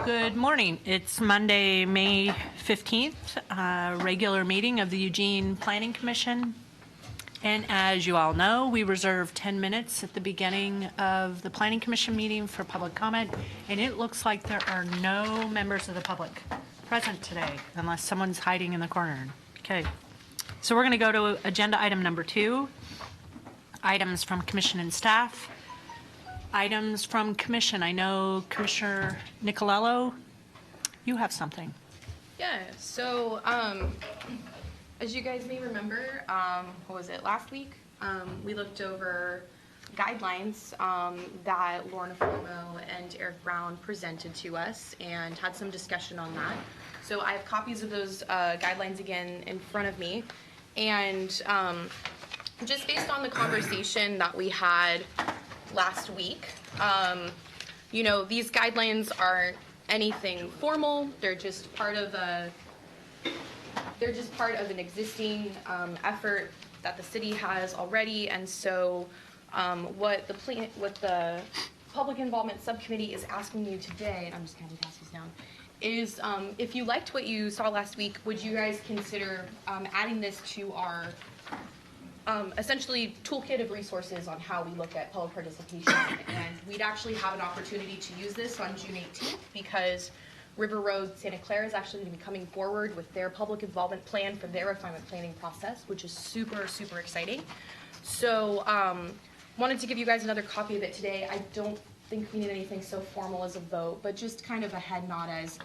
Good morning. It's Monday, May 15th, regular meeting of the Eugene Planning Commission. And as you all know, we reserve 10 minutes at the beginning of the Planning Commission meeting for public comment. And it looks like there are no members of the public present today, unless someone's hiding in the corner. Okay. So we're going to go to agenda item number 2, items from commission and staff. Items from commission. I know Commissioner Nicolello, you have something. Yeah, so as you guys may remember, what was it, last week? We looked over guidelines that Lorna Formo and Eric Brown presented to us and had some discussion on that. So I have copies of those guidelines again in front of me. And just based on the conversation that we had last week, you know, these guidelines aren't anything formal. They're just part of an existing effort that the city has already. And so, what the public involvement subcommittee is asking you today, and I'm just going to pass these down, is if you liked what you saw last week, would you guys consider adding this to our essentially toolkit of resources on how we look at public participation? And we'd actually have an opportunity to use this on June 18th because River Road Santa Clara is actually going to be coming forward with their public involvement plan for their refinement planning process, which is super, super exciting. So wanted to give you guys another copy of it today. I don't think we need anything so formal as a vote, but just kind of a head nod as,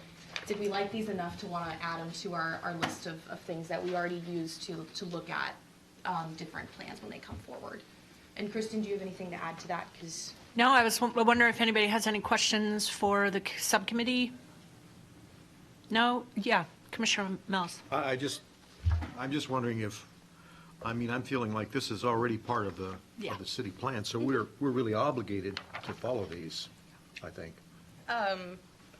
did we like these enough to want to add them to our list of things that we already use to look at different plans when they come forward. And Kristen, do you have anything to add to that? Because No, I was wondering if anybody has any questions for the subcommittee. No? Yeah, Commissioner Mills. I'm just wondering if, I mean, I'm feeling like this is already part of the city plan, so we're really obligated to follow these, I think. I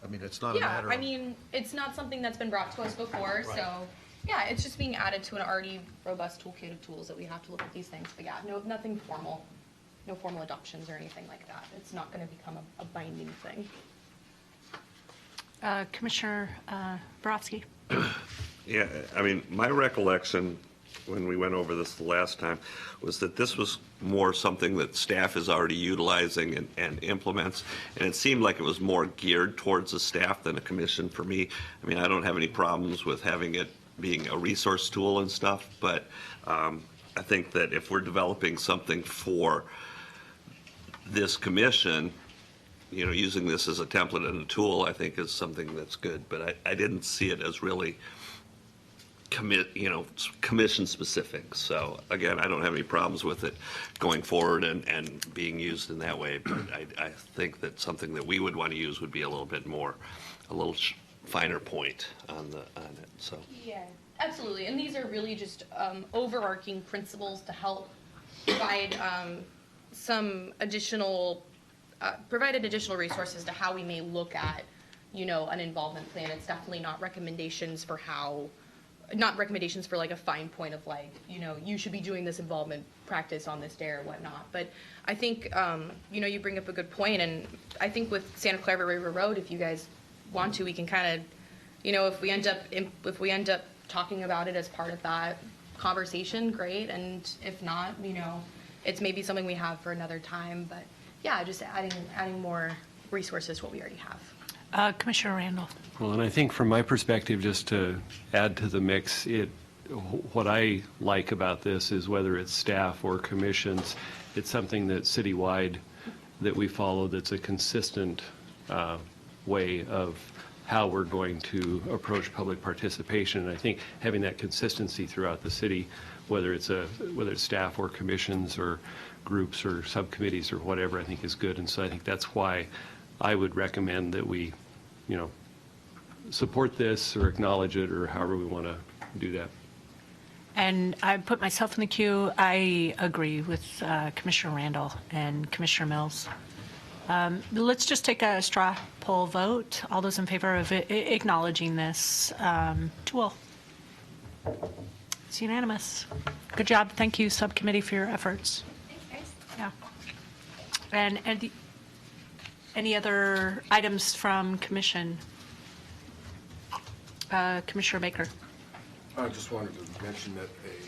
mean, it's not a matter of... I mean, it's not something that's been brought to us before, right. So yeah, it's just being added to an already robust toolkit of tools that we have to look at these things. But yeah, nothing formal, no formal adoptions or anything like that. It's not going to become a binding thing. Commissioner Borowski. Yeah, I mean, my recollection when we went over this the last time was that this was more something that staff is already utilizing and implements, and it seemed like it was more geared towards the staff than a commission for me. I mean, I don't have any problems with having it being a resource tool and stuff, but I think that if we're developing something for this commission, you know, using this as a template and a tool, I think is something that's good, but I didn't see it as really commission specific. So again, I don't have any problems with it going forward and being used in that way, but I think that something that we would want to use would be a little bit more, a little finer point on it. So yeah, absolutely. And these are really just overarching principles to help provide some additional resources to how we may look at, you know, an involvement plan. It's definitely not recommendations for like a fine point of like, you know, you should be doing this involvement practice on this day or whatnot. But I think, you know, you bring up a good point, and I think with Santa Clara River Road, if you guys want to, we can kind of, you know, if we end up talking about it as part of that conversation, great. And if not, you know, it's maybe something we have for another time. But yeah, just adding more resources to what we already have. Commissioner Randall. Well, and I think from my perspective, just to add to the mix, what I like about this is whether it's staff or commissions, it's something that citywide that we follow that's a consistent way of how we're going to approach public participation. And I think having that consistency throughout the city, whether it's staff or commissions or groups or subcommittees or whatever, I think is good. And so I think that's why I would recommend that we, you know, support this or acknowledge it or however we want to do that. And I put myself in the queue. I agree with Commissioner Randall and Commissioner Mills. Let's just take a straw poll vote. All those in favor of acknowledging this tool? It's unanimous. Good job. Thank you, subcommittee, for your efforts. Thanks, guys. Yeah. And Any other items from commission? Commissioner Baker. I just wanted to mention that a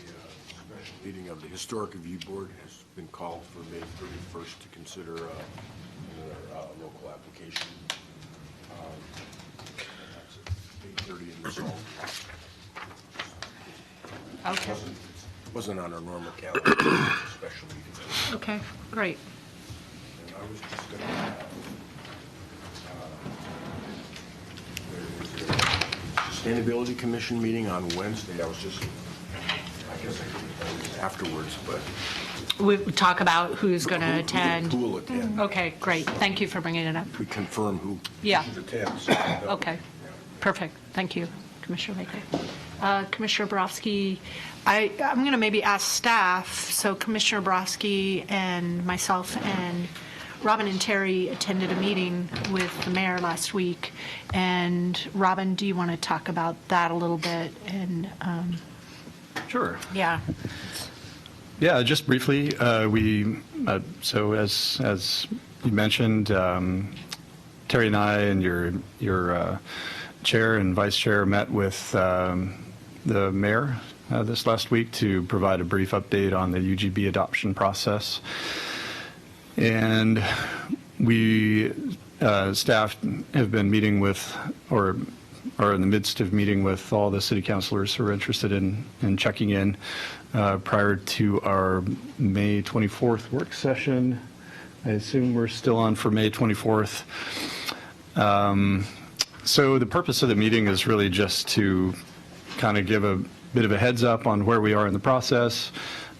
special meeting of the Historic Review Board has been called for May 31st to consider another local application. That's at 8:30 in the zone. Okay. Wasn't on our normal calendar, it was a special meeting. Okay, great. And I was just going to add, there is a Sustainability Commission meeting on Wednesday. I guess I could tell you afterwards, but We talk about who's going to attend. who will attend. Okay, great. Thank you for bringing it up. We confirm who Yeah. should attend. Okay, perfect. Thank you, Commissioner Baker. Commissioner Borowski, I'm going to maybe ask staff, so Commissioner Borowski and myself and Robin and Terry attended a meeting with the mayor last week, and Robin, do you want to talk about that a little bit? And, Sure. yeah, Yeah, just briefly, so as you mentioned, Terry and I and your chair and vice chair met with the mayor this last week to provide a brief update on the UGB adoption process. And we, staff, have been meeting with, or are in the midst of meeting with all the city councilors who are interested in checking in prior to our May 24th work session. I assume we're still on for May 24th. So the purpose of the meeting is really just to kind of give a bit of a heads up on where we are in the process,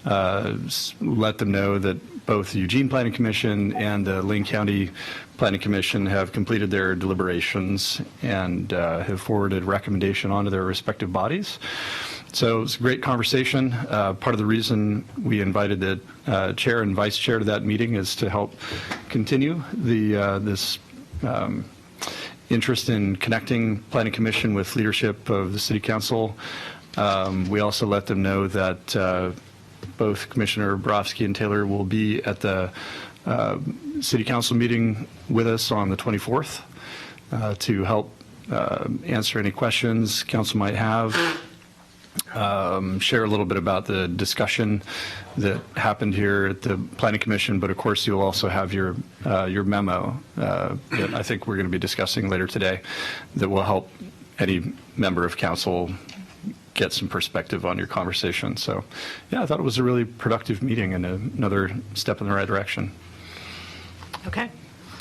let them know that both the Eugene Planning Commission and the Lane County Planning Commission have completed their deliberations and have forwarded recommendation onto their respective bodies. So it's a great conversation. Part of the reason we invited the chair and vice chair to that meeting is to help continue this interest in connecting Planning Commission with leadership of the City Council. We also let them know that both Commissioner Borowski and Taylor will be at the City Council meeting with us on the 24th to help answer any questions council might have, share a little bit about the discussion that happened here at the Planning Commission, but of course you'll also have your memo that I think we're going to be discussing later today that will help any member of council get some perspective on your conversation. So yeah, I thought it was a really productive meeting and another step in the right direction. okay.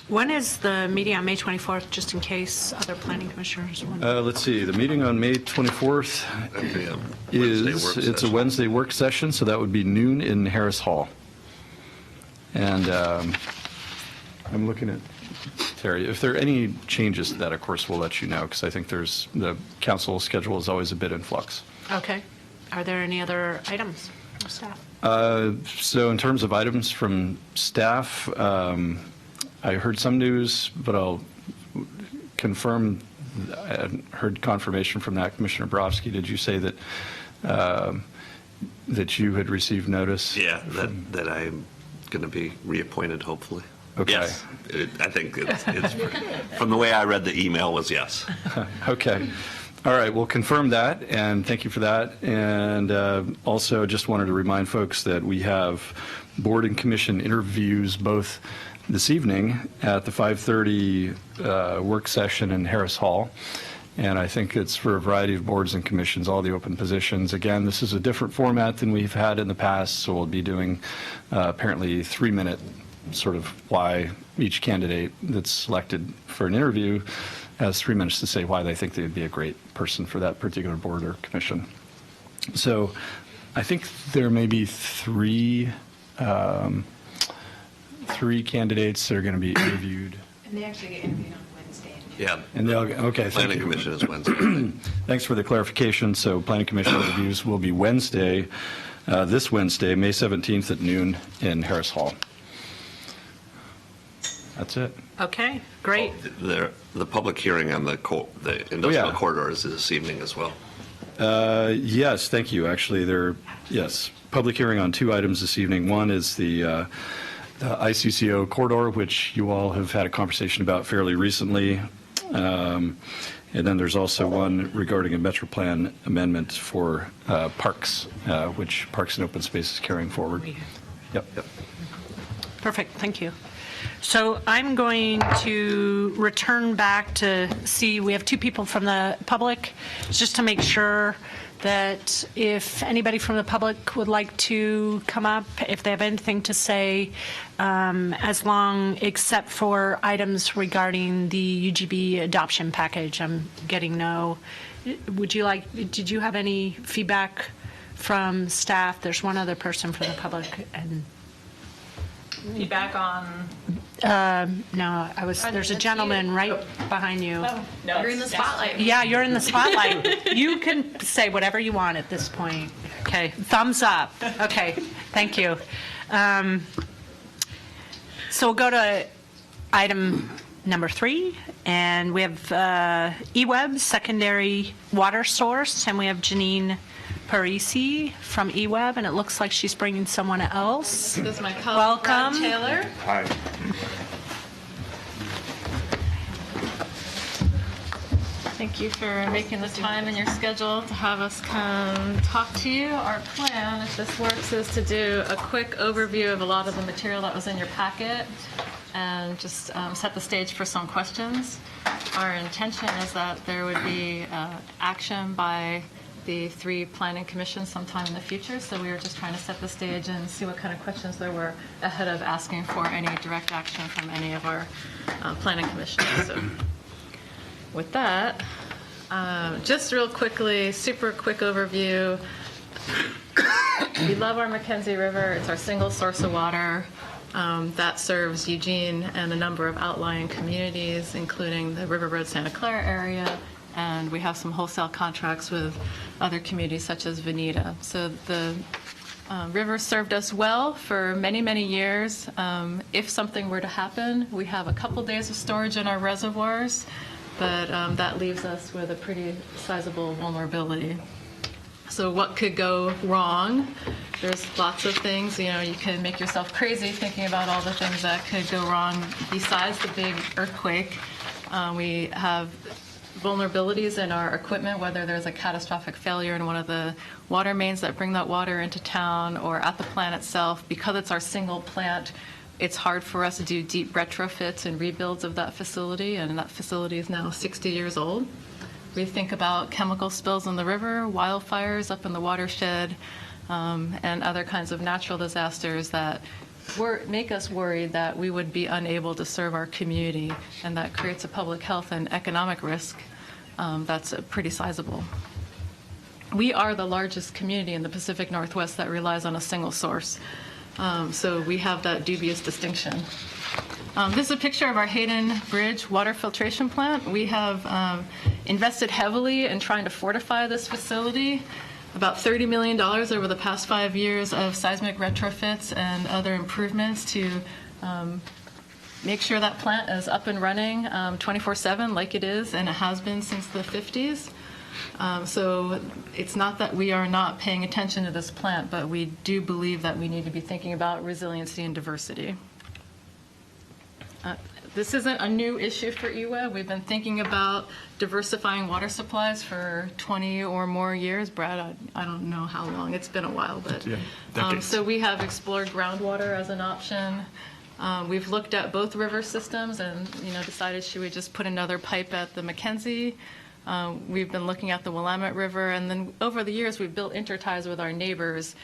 When is the meeting on May 24th, just in case other planning commissioners want? Let's see, the meeting on May 24th That'd be a Wednesday work it's a session. Wednesday work session, so that would be noon in Harris Hall. And I'm looking at Terry. If there are any changes to that, of course, we'll let you know, because I think the council schedule is always a bit in flux. Okay. Are there any other items from staff? So in terms of items from staff, I heard some news, but I'll confirm. I hadn't heard confirmation from that. Commissioner Borowski, did you say that that you had received notice? Yeah, that I'm going to be reappointed, hopefully. Okay. Yes, I think it's from the way I read the email was yes. Okay. All right, we'll confirm that, and thank you for that. And also just wanted to remind folks that we have board and commission interviews both this evening at the 5:30 work session in Harris Hall. And I think it's for a variety of boards and commissions, all the open positions. Again, this is a different format than we've had in the past, so we'll be doing apparently 3-minute sort of why each candidate that's selected for an interview has 3 minutes to say why they think they would be a great person for that particular board or commission. So I think there may be three candidates that are going to be interviewed. And they actually get interviewed on Wednesday. Yeah. And they'll, okay, thank Planning you. Commission is Wednesday. Thanks for the clarification. So Planning Commission interviews will be Wednesday, this Wednesday, May 17th at noon in Harris Hall. That's it. Okay, great. The public hearing on the industrial yeah. corridor is this evening as well. Yes, thank you. Actually, public hearing on 2 items this evening. One is the the ICCO corridor, which you all have had a conversation about fairly recently. And then there's also one regarding a Metro Plan amendment for parks, which Parks and Open Space is carrying forward. Yep. Perfect, thank you. So I'm going to return back to see, we have two people from the public, just to make sure that if anybody from the public would like to come up, if they have anything to say, except for items regarding the UGB adoption package, I'm getting no. Did you have any feedback from staff? There's one other person from the public, and Feedback on, no, there's a gentleman right behind you. no, you're in the spotlight. Yeah, you're in the spotlight. You can say whatever you want at this point. Okay, thumbs up. Okay, thank you. So we'll go to item number 3, and we have eWeb, secondary water source, and we have Janine Parisi from eWeb, and it looks like she's bringing someone else. This is my colleague, Brad Welcome. Taylor. Hi. Thank you for making the time in your schedule to have us come talk to you. Our plan, if this works, is to do a quick overview of a lot of the material that was in your packet and just set the stage for some questions. Our intention is that there would be action by the 3 planning commissions sometime in the future, so we were just trying to set the stage and see what kind of questions there were ahead of asking for any direct action from any of our planning commissions. So with that, just real quickly, super quick overview. We love our Mackenzie River. It's our single source of water that serves Eugene and a number of outlying communities, including the River Road Santa Clara area, and we have some wholesale contracts with other communities such as Veneta. So the river served us well for many, many years. If something were to happen, we have a couple days of storage in our reservoirs, but that leaves us with a pretty sizable vulnerability. So what could go wrong? There's lots of things. You can make yourself crazy thinking about all the things that could go wrong besides the big earthquake. We have vulnerabilities in our equipment, whether there's a catastrophic failure in one of the water mains that bring that water into town or at the plant itself. Because it's our single plant, it's hard for us to do deep retrofits and rebuilds of that facility, and that facility is now 60 years old. We think about chemical spills in the river, wildfires up in the watershed, and other kinds of natural disasters that make us worried that we would be unable to serve our community, and that creates a public health and economic risk that's pretty sizable. We are the largest community in the Pacific Northwest that relies on a single source, so we have that dubious distinction. This is a picture of our Hayden Bridge water filtration plant. We have invested heavily in trying to fortify this facility. About $30 million over the past 5 years of seismic retrofits and other improvements to make sure that plant is up and running 24/7 like it is, and it has been since the 50s. So it's not that we are not paying attention to this plant, but we do believe that we need to be thinking about resiliency and diversity. This isn't a new issue for EWA. We've been thinking about diversifying water supplies for 20 or more years. Brad, I don't know how long. It's been a while, but so we have explored groundwater as an option. We've looked at both river systems and decided should we just put another pipe at the Mackenzie. We've been looking at the Willamette River, and then over the years we've built interties with our neighbors.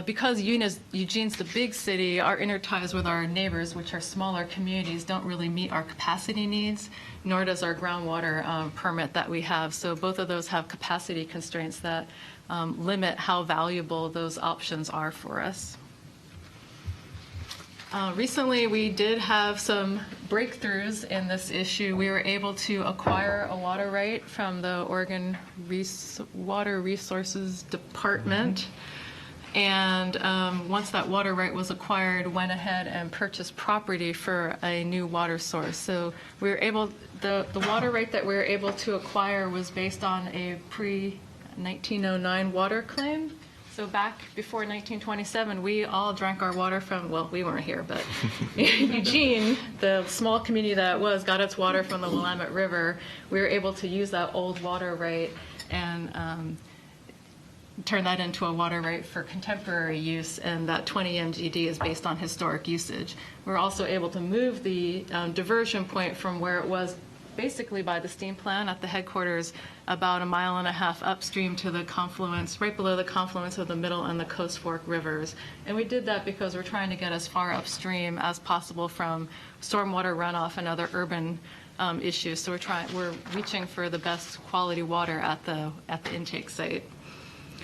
Because Eugene's the big city, our interties with our neighbors, which are smaller communities, don't really meet our capacity needs, nor does our groundwater permit that we have. So both of those have capacity constraints that limit how valuable those options are for us. Recently, we did have some breakthroughs in this issue. We were able to acquire a water right from the Oregon Water Resources Department. And once that water right was acquired, went ahead and purchased property for a new water source. So we were able, the water right that we were able to acquire was based on a pre-1909 water claim. So back before 1927, we all drank our water from, well, we weren't here, but Eugene, the small community that it was, got its water from the Willamette River. We were able to use that old water right and turn that into a water right for contemporary use, and that 20 MGD is based on historic usage. We're also able to move the diversion point from where it was basically by the steam plant at the headquarters about 1.5 miles upstream to the confluence, right below the confluence of the Middle and the Coast Fork rivers. And we did that because we're trying to get as far upstream as possible from stormwater runoff and other urban issues. So we're reaching for the best quality water at the intake site.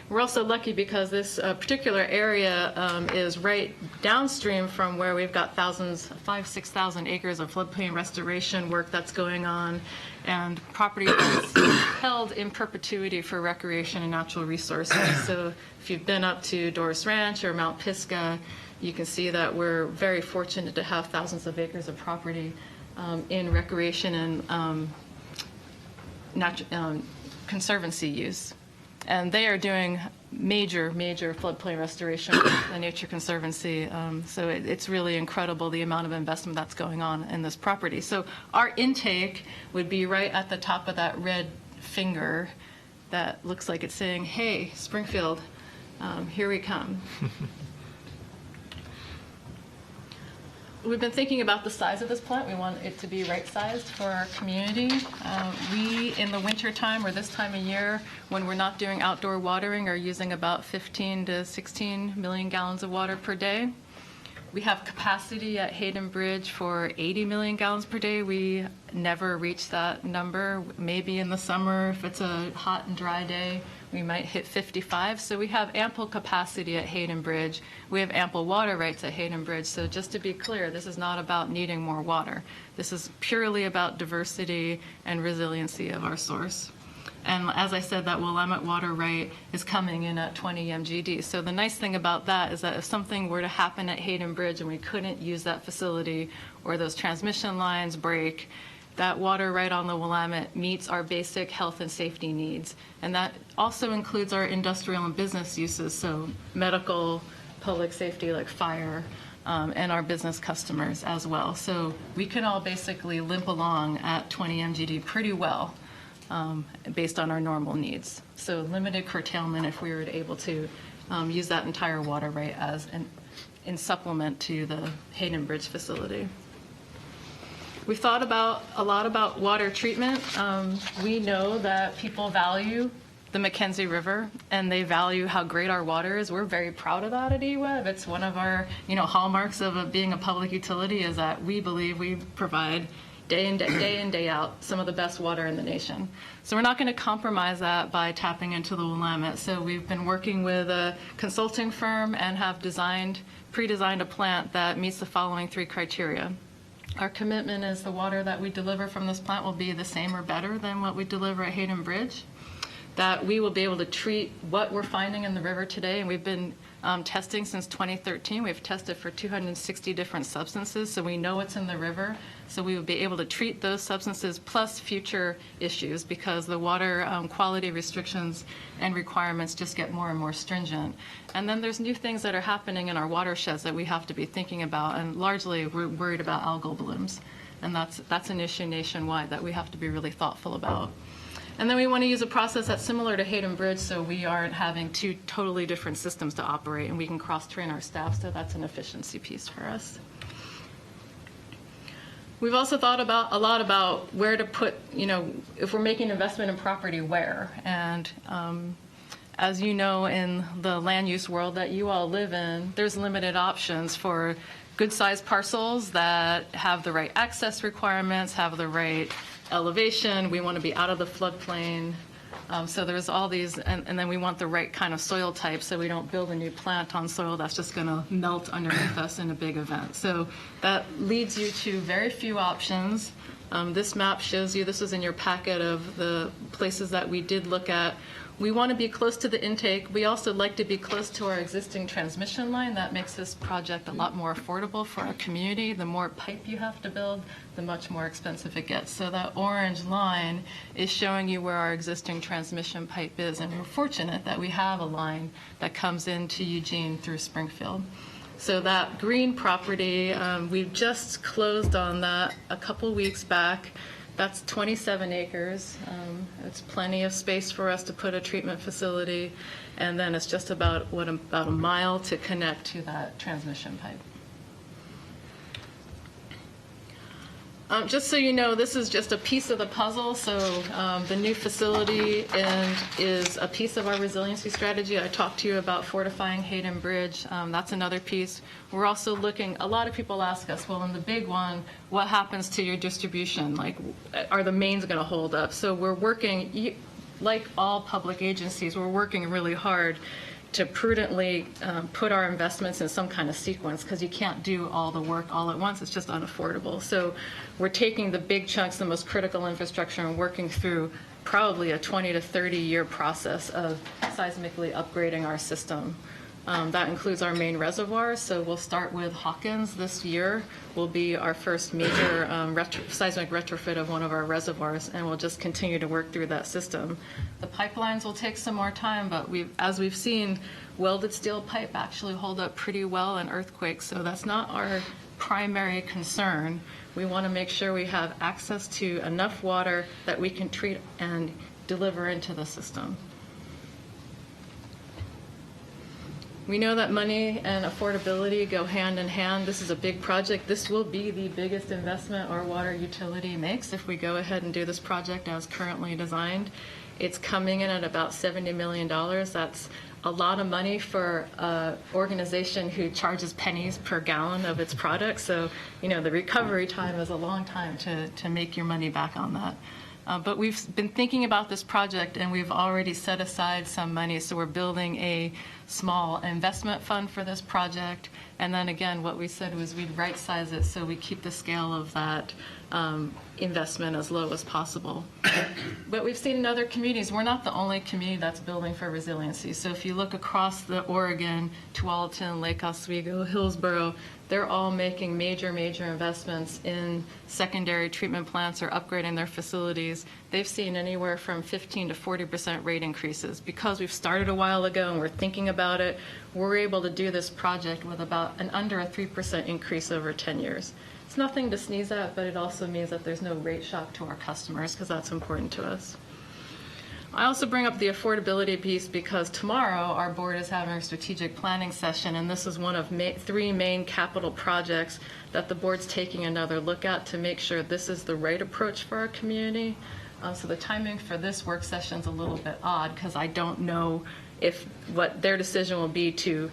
We're also lucky because this particular area is right downstream from where we've got 6,000 acres of floodplain restoration work that's going on, and property that's held in perpetuity for recreation and natural resources. So if you've been up to Doris Ranch or Mount Pisgah, you can see that we're very fortunate to have thousands of acres of property in recreation and conservancy use. And they are doing major floodplain restoration with the Nature Conservancy. So it's really incredible the amount of investment that's going on in this property. So our intake would be right at the top of that red finger that looks like it's saying, hey, Springfield, here we come. We've been thinking about the size of this plant. We want it to be right-sized for our community. We, in the wintertime or this time of year, when we're not doing outdoor watering, are using about 15 to 16 million gallons of water per day. We have capacity at Hayden Bridge for 80 million gallons per day. We never reach that number. Maybe in the summer, if it's a hot and dry day, we might hit 55. So we have ample capacity at Hayden Bridge. We have ample water rights at Hayden Bridge. So just to be clear, this is not about needing more water. This is purely about diversity and resiliency of our source. And as I said, that Willamette water right is coming in at 20 MGD. So the nice thing about that is that if something were to happen at Hayden Bridge and we couldn't use that facility, or those transmission lines break, that water right on the Willamette meets our basic health and safety needs. And that also includes our industrial and business uses, so medical, public safety like fire, and our business customers as well. So we can all basically limp along at 20 MGD pretty well based on our normal needs. So limited curtailment if we were able to use that entire water right as in supplement to the Hayden Bridge facility. We've thought a lot about water treatment. We know that people value the Mackenzie River, and they value how great our water is. We're very proud of that at EWEB. It's one of our hallmarks of being a public utility is that we believe we provide day in, day out, some of the best water in the nation. So we're not going to compromise that by tapping into the Willamette. So we've been working with a consulting firm and have pre-designed a plant that meets the following 3 criteria. Our commitment is the water that we deliver from this plant will be the same or better than what we deliver at Hayden Bridge, that we will be able to treat what we're finding in the river today, and we've been testing since 2013. We've tested for 260 different substances, so we know what's in the river. So we will be able to treat those substances plus future issues because the water quality restrictions and requirements just get more and more stringent. And then there's new things that are happening in our watersheds that we have to be thinking about, and largely we're worried about algal blooms. And that's an issue nationwide that we have to be really thoughtful about. And then we want to use a process that's similar to Hayden Bridge so we aren't having 2 totally different systems to operate, and we can cross-train our staff, so that's an efficiency piece for us. We've also thought a lot about where to put, if we're making investment in property, where. And as you know, in the land use world that you all live in, there's limited options for good-sized parcels that have the right access requirements, have the right elevation. We want to be out of the floodplain. So there's all these, and then we want the right kind of soil type so we don't build a new plant on soil that's just going to melt underneath us in a big event. So that leads you to very few options, This map shows you, this is in your packet of the places that we did look at. We want to be close to the intake. We also like to be close to our existing transmission line. That makes this project a lot more affordable for our community. The more pipe you have to build, the much more expensive it gets. So that orange line is showing you where our existing transmission pipe is. And we're fortunate that we have a line that comes into Eugene through Springfield. So that green property, we've just closed on that a couple weeks back. That's 27 acres. It's plenty of space for us to put a treatment facility, and then it's just about a mile to connect to that transmission pipe. Just so you know, this is just a piece of the puzzle. So the new facility is a piece of our resiliency strategy. I talked to you about fortifying Hayden Bridge. That's another piece. We're also looking, a lot of people ask us, well, in the big one, what happens to your distribution? Like, are the mains going to hold up? So we're working, like all public agencies, we're working really hard to prudently put our investments in some kind of sequence, because you can't do all the work all at once. It's just unaffordable. So we're taking the big chunks, the most critical infrastructure, and working through probably a 20 to 30 year process of seismically upgrading our system. That includes our main reservoirs. So we'll start with Hawkins this year. Will be our first major seismic retrofit of one of our reservoirs, and we'll just continue to work through that system. The pipelines will take some more time, but as we've seen, welded steel pipe actually hold up pretty well in earthquakes, so that's not our primary concern. We want to make sure we have access to enough water that we can treat and deliver into the system. We know that money and affordability go hand in hand. This is a big project. This will be the biggest investment our water utility makes if we go ahead and do this project as currently designed. It's coming in at about $70 million. That's a lot of money for an organization who charges pennies per gallon of its product. So, the recovery time is a long time to make your money back on that. But we've been thinking about this project, and we've already set aside some money. So we're building a small investment fund for this project. And then again, what we said was we'd right size it so we keep the scale of that investment as low as possible. But we've seen in other communities, we're not the only community that's building for resiliency. So if you look across the Oregon, Tualatin, Lake Oswego, Hillsborough, they're all making major investments in secondary treatment plants or upgrading their facilities. They've seen anywhere from 15 to 40% rate increases. Because we've started a while ago and we're thinking about it, we're able to do this project with about under a 3% increase over 10 years. It's nothing to sneeze at, but it also means that there's no rate shock to our customers, because that's important to us. I also bring up the affordability piece because tomorrow our board is having a strategic planning session, and this is one of three main capital projects that the board's taking another look at to make sure this is the right approach for our community. So the timing for this work session is a little bit odd, because I don't know what their decision will be to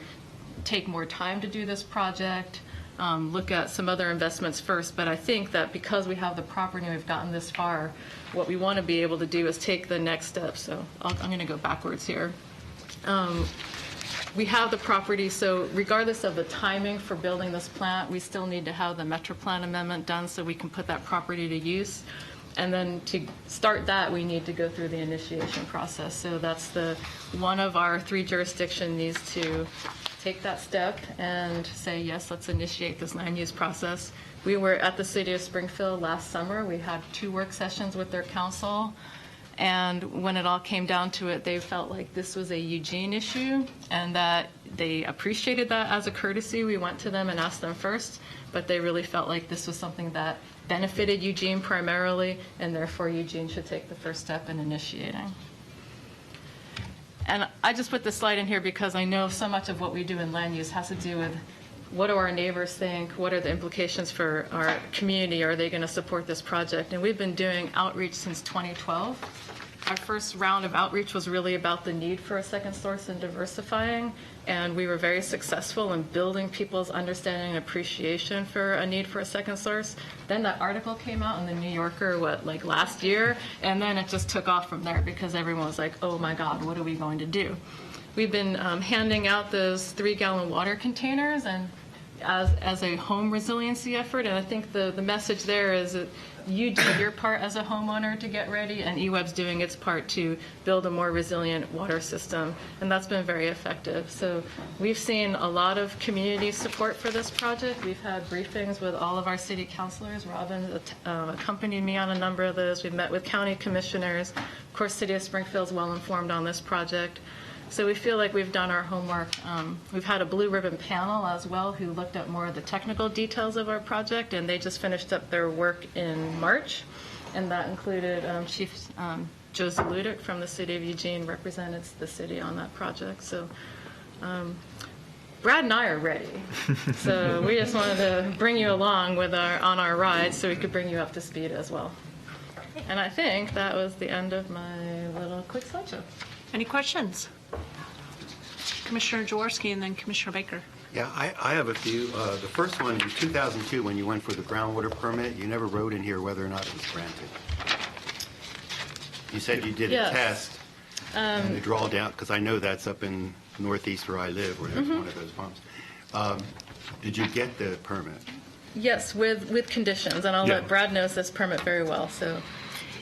take more time to do this project, look at some other investments first. But I think that because we have the property and we've gotten this far, what we want to be able to do is take the next step. So I'm going to go backwards here. We have the property, so regardless of the timing for building this plant, we still need to have the Metro Plan amendment done so we can put that property to use. And then to start that, we need to go through the initiation process. So that's one of our three jurisdictions needs to take that step and say, yes, let's initiate this land use process. We were at the city of Springfield last summer. We had 2 work sessions with their council. And when it all came down to it, they felt like this was a Eugene issue and that they appreciated that as a courtesy. We went to them and asked them first, but they really felt like this was something that benefited Eugene primarily, and therefore Eugene should take the first step in initiating. And I just put this slide in here because I know so much of what we do in land use has to do with what do our neighbors think, what are the implications for our community, are they going to support this project? And we've been doing outreach since 2012. Our first round of outreach was really about the need for a second source and diversifying, and we were very successful in building people's understanding and appreciation for a need for a second source. Then that article came out in the New Yorker, last year, and then it just took off from there because everyone was like, oh my God, what are we going to do? We've been handing out those 3-gallon water containers, and as a home resiliency effort. And I think the message there is that you do your part as a homeowner to get ready, and EWEB's doing its part to build a more resilient water system, and that's been very effective. So we've seen a lot of community support for this project. We've had briefings with all of our city councilors. Robin accompanied me on a number of those. We've met with county commissioners. Of course, City of Springfield's well informed on this project. So we feel like we've done our homework. We've had a blue ribbon panel as well who looked at more of the technical details of our project, and they just finished up their work in March. And that included Chief Joe Zaludik from the City of Eugene represented the city on that project. So Brad and I are ready. So we just wanted to bring you along with on our ride so we could bring you up to speed as well. And I think that was the end of my little quick slideshow. Any questions? Commissioner Jaworski and then Commissioner Baker. Yeah, I have a few. The first one, in 2002, when you went for the groundwater permit, you never wrote in here whether or not it was granted. You said you did a Yes. test and the drawdown, because I know that's up in northeast where I live, where there's one of those pumps. Did you get the permit? Yes, with conditions, and I'll Yeah. let Brad knows this permit very well, so.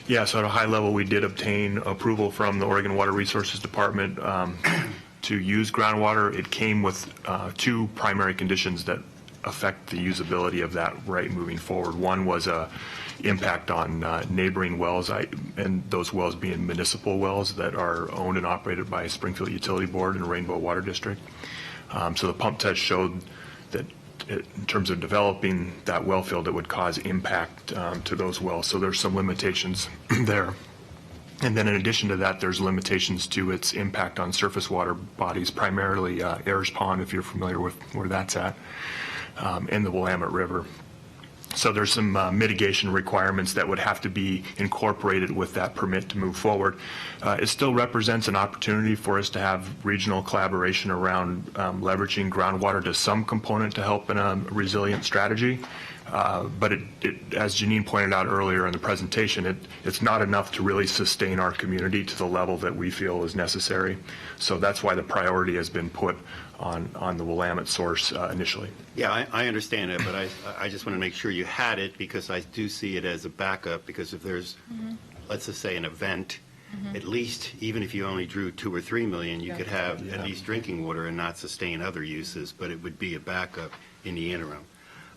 Yeah, so at a high level, we did obtain approval from the Oregon Water Resources Department to use groundwater. It came with two primary conditions that affect the usability of that right moving forward. One was a impact on neighboring wells, and those wells being municipal wells that are owned and operated by Springfield Utility Board and Rainbow Water District. So the pump test showed that in terms of developing that well field, it would cause impact to those wells. So there's some limitations there. And then in addition to that, there's limitations to its impact on surface water bodies, primarily Ayers Pond, if you're familiar with where that's at, and the Willamette River. So there's some mitigation requirements that would have to be incorporated with that permit to move forward. It still represents an opportunity for us to have regional collaboration around leveraging groundwater to some component to help in a resilient strategy. But as Janine pointed out earlier in the presentation, it's not enough to really sustain our community to the level that we feel is necessary. So that's why the priority has been put on the Willamette source initially. Yeah, I understand it, but I just want to make sure you had it, because I do see it as a backup, because if there's, let's just say, an event, at least, even if you only drew 2 or 3 million, you could have at least drinking water and not sustain other uses, but it would be a backup in the interim.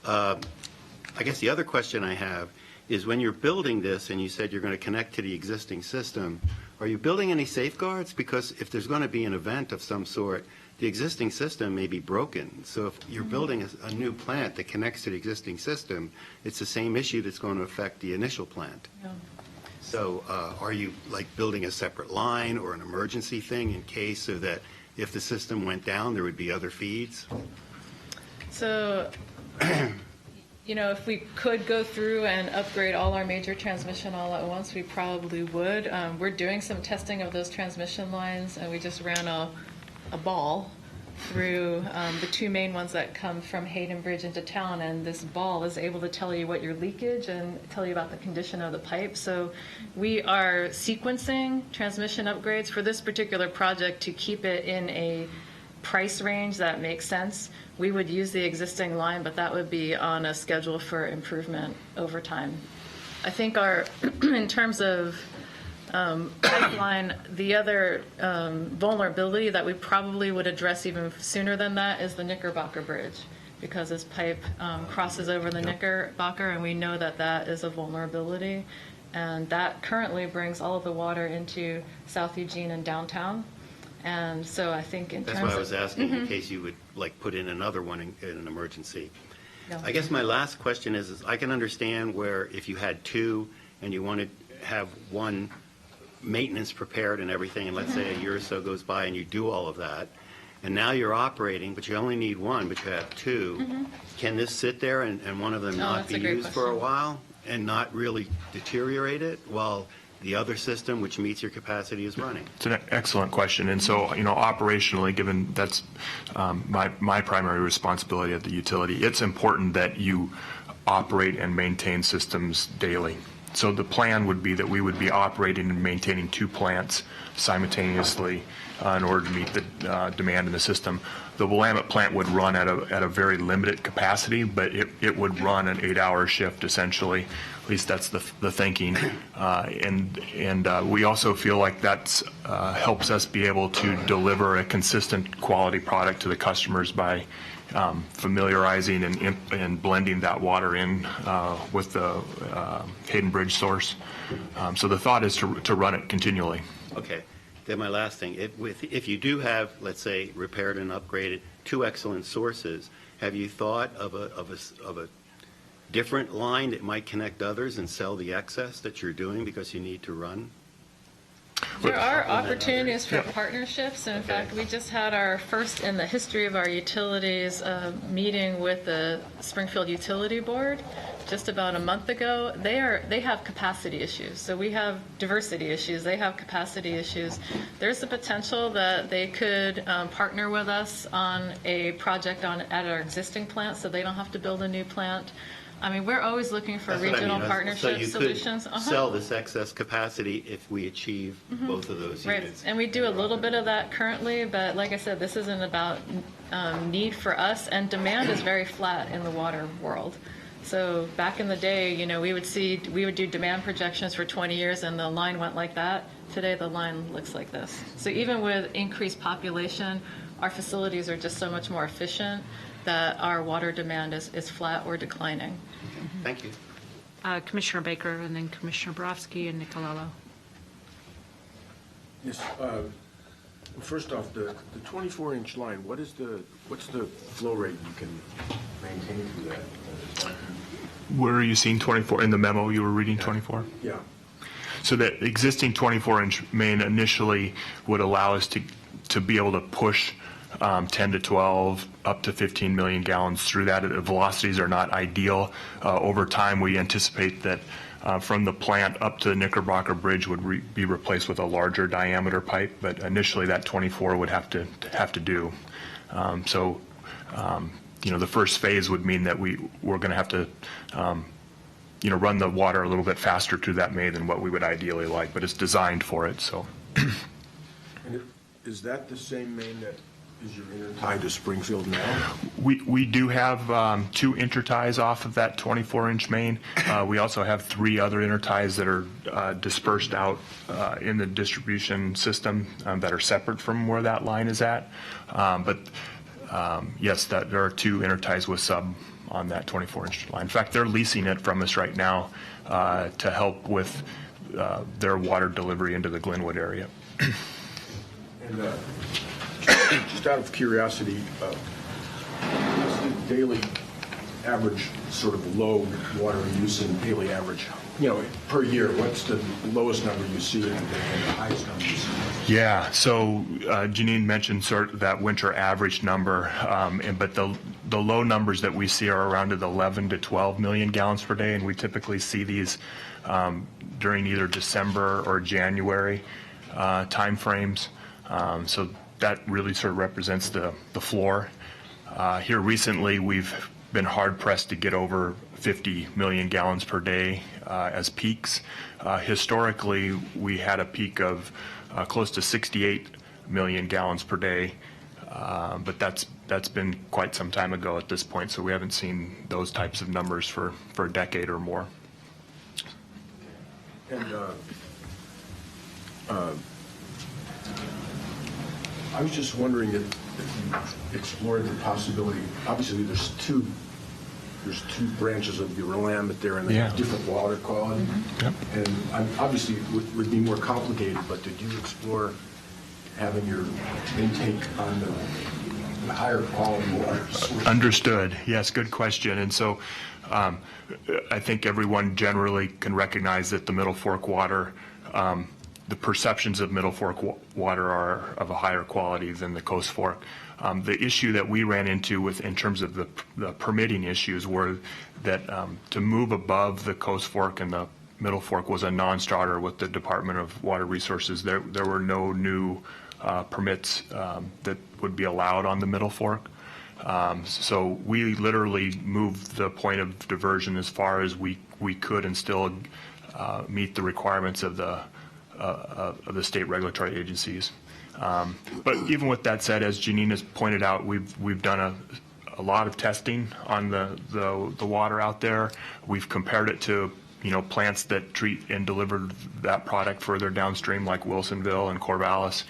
I guess the other question I have is, when you're building this and you said you're going to connect to the existing system, are you building any safeguards? Because if there's going to be an event of some sort, the existing system may be broken. So if you're building a new plant that connects to the existing system, it's the same issue that's going to affect the initial plant. Yeah. So are you like building a separate line or an emergency thing in case, so that if the system went down, there would be other feeds? So, if we could go through and upgrade all our major transmission all at once, we probably would. We're doing some testing of those transmission lines, and we just ran a ball through the 2 main ones that come from Hayden Bridge into town, and this ball is able to tell you what your leakage and tell you about the condition of the pipe. So we are sequencing transmission upgrades for this particular project to keep it in a price range that makes sense. We would use the existing line, but that would be on a schedule for improvement over time. I think in terms of pipeline, the other vulnerability that we probably would address even sooner than that is the Knickerbocker Bridge, because this pipe crosses over the Knickerbocker, and we know that that is a vulnerability. And that currently brings all of the water into South Eugene and downtown. And so I think in terms of... That's why I was asking, in case you would like put in another one in an emergency. Yeah. I guess my last question is I can understand where if you had 2 and you wanted to have one maintenance prepared and everything, and let's say a year or so goes by and you do all of that, and now you're operating, but you only need 1, but you have 2, can this sit there and one of them not that's be a great used for a question. while and not really deteriorate it while the other system, which meets your capacity, is running? It's an excellent question. And so, operationally, given that's my primary responsibility at the utility, it's important that you operate and maintain systems daily. So the plan would be that we would be operating and maintaining 2 plants simultaneously in order to meet the demand in the system. The Willamette plant would run at a very limited capacity, but it would run an 8-hour shift essentially. At least that's the thinking. And we also feel like that helps us be able to deliver a consistent quality product to the customers by familiarizing and blending that water in with the Hayden Bridge source. So the thought is to run it continually. Okay. Then my last thing, if you do have, let's say, repaired and upgraded 2 excellent sources, have you thought of a different line that might connect others and sell the excess that you're doing because you need to run? There are opportunities for partnerships, and in fact, we just had our first in the history of our utilities meeting with the Springfield Utility Board just about a month ago. They have capacity issues, so we have diversity issues. They have capacity issues. There's the potential that they could partner with us on a project at our existing plant, so they don't have to build a new plant. I mean, we're always looking for That's what I regional mean. partnership solutions. So you could sell this excess capacity if we achieve both of those Right, units. and we do a little bit of that currently, but like I said, this isn't about need for us, and demand is very flat in the water world. So back in the day, you know, we would do demand projections for 20 years, and the line went like that. Today, the line looks like this. So even with increased population, our facilities are just so much more efficient that our water demand is flat or declining. Thank you. Commissioner Baker, and then Commissioner Borowski and Nicolello. Yes, first off, the 24-inch line, what's the flow rate you can maintain through that? Where are you seeing 24? In the memo you were reading 24? Yeah. So that existing 24-inch main initially would allow us to be able to push 10 to 12, up to 15 million gallons through that. The velocities are not ideal. Over time, we anticipate that from the plant up to the Knickerbocker Bridge would be replaced with a larger diameter pipe, but initially that 24 would have to do. You know, the first phase would mean that we're going to have to you know, run the water a little bit faster through that main than what we would ideally like, but it's designed for it. So, And is that the same main that is your intertie to Springfield now? we do have 2 interties off of that 24-inch main. We also have 3 other interties that are dispersed out in the distribution system that are separate from where that line is at. But yes, there are 2 interties with sub on that 24-inch line. In fact, they're leasing it from us right now to help with their water delivery into the Glenwood area. And just out of curiosity, what's the daily average sort of low water use and daily average, you know, per year? What's the lowest number you see and the highest number you see? Yeah, so Janine mentioned sort of that winter average number, but the low numbers that we see are around 11 to 12 million gallons per day, and we typically see these during either December or January timeframes. So that really sort of represents the floor. Here recently, we've been hard pressed to get over 50 million gallons per day as peaks. Historically, we had a peak of close to 68 million gallons per day, but that's been quite some time ago at this point, so we haven't seen those types of numbers for a decade or more. And I was just wondering if you explored the possibility, obviously there's two branches of the Willamette there and they have different water quality. Yep. And obviously it would be more complicated, but did you explore having your intake on the higher quality water source? Understood. Yes, good question. And so I think everyone generally can recognize that the Middle Fork water, the perceptions of Middle Fork water are of a higher quality than the Coast Fork. The issue that we ran into in terms of the permitting issues were that to move above the Coast Fork and the Middle Fork was a non-starter with the Department of Water Resources. There were no new permits that would be allowed on the Middle Fork. So we literally moved the point of diversion as far as we could and still meet the requirements of the state regulatory agencies. But even with that said, as Janine has pointed out, we've done a lot of testing on the water out there. We've compared it to plants that treat and deliver that product further downstream, like Wilsonville and Corvallis.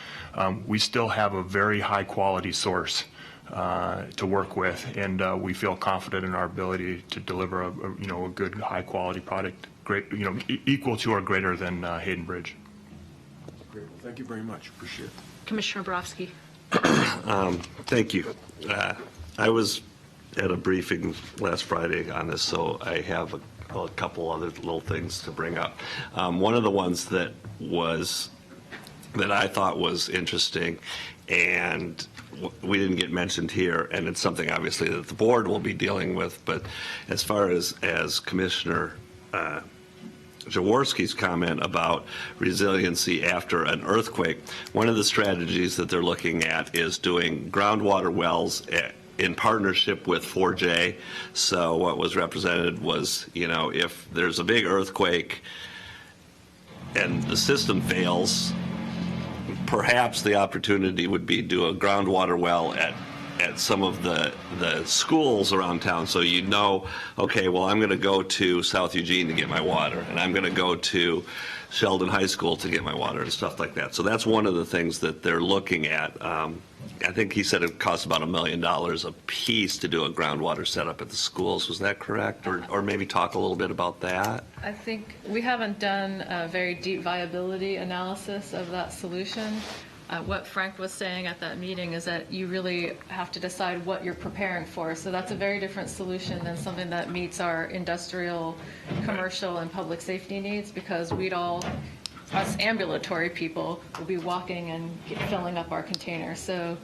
We still have a very high quality source to work with, and we feel confident in our ability to deliver a good high quality product, great, equal to or greater than Hayden Bridge. Great, well, thank you very much, appreciate it. Commissioner Borowski. Thank you. I was at a briefing last Friday on this, so I have a couple other little things to bring up. One of the ones that I thought was interesting, and we didn't get mentioned here, and it's something obviously that the board will be dealing with, but as far as Commissioner Jaworski's comment about resiliency after an earthquake, one of the strategies that they're looking at is doing groundwater wells in partnership with 4J. So what was represented was, if there's a big earthquake and the system fails, perhaps the opportunity would be to do a groundwater well at some of the schools around town, so okay, well, I'm going to go to South Eugene to get my water, and I'm going to go to Sheldon High School to get my water and stuff like that. So that's one of the things that they're looking at. I think he said it costs about $1 million a piece to do a groundwater setup at the schools. Was that correct? Or maybe talk a little bit about that? I think we haven't done a very deep viability analysis of that solution. What Frank was saying at that meeting is that you really have to decide what you're preparing for. So that's a very different solution than something that meets our industrial, commercial, and public safety needs, because us ambulatory people, will be walking and filling up our containers. So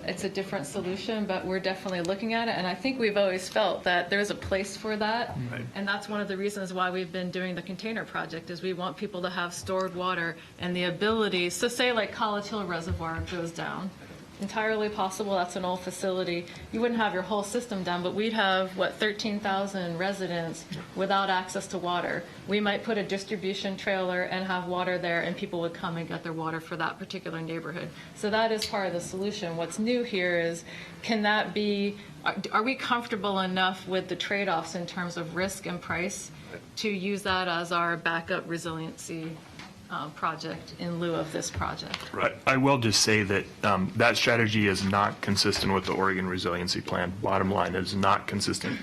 it's a different solution, but we're definitely looking at it. And I think we've always felt that there's a place for that. Right. And that's one of the reasons why we've been doing the container project, is we want people to have stored water and the ability. So say like College Hill Reservoir goes down. Entirely possible, that's an old facility. You wouldn't have your whole system down, but we'd have, 13,000 residents without access to water. We might put a distribution trailer and have water there, and people would come and get their water for that particular neighborhood. So that is part of the solution. What's new here is, are we comfortable enough with the trade-offs in terms of risk and price to use that as our backup resiliency project in lieu of this project? Right. I will just say that that strategy is not consistent with the Oregon Resiliency Plan. Bottom line, it is not consistent.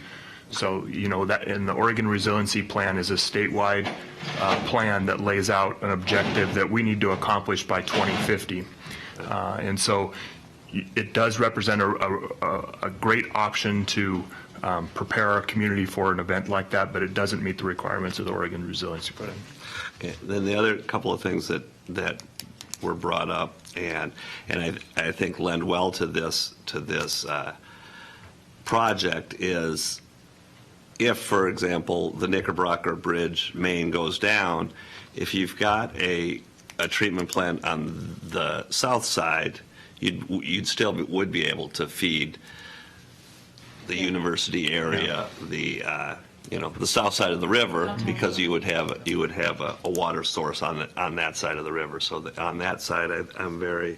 So, that in the Oregon Resiliency Plan is a statewide plan that lays out an objective that we need to accomplish by 2050. And so it does represent a great option to prepare our community for an event like that, but it doesn't meet the requirements of the Oregon Resiliency Plan. Okay. Then the other couple of things that were brought up, and I think lend well to this project, is if, for example, the Knickerbocker Bridge main goes down, if you've got a treatment plant on the south side, you'd still would be able to feed the university area, the south side of the river, because you would have a water source on that side of the river. So on that side, I'm very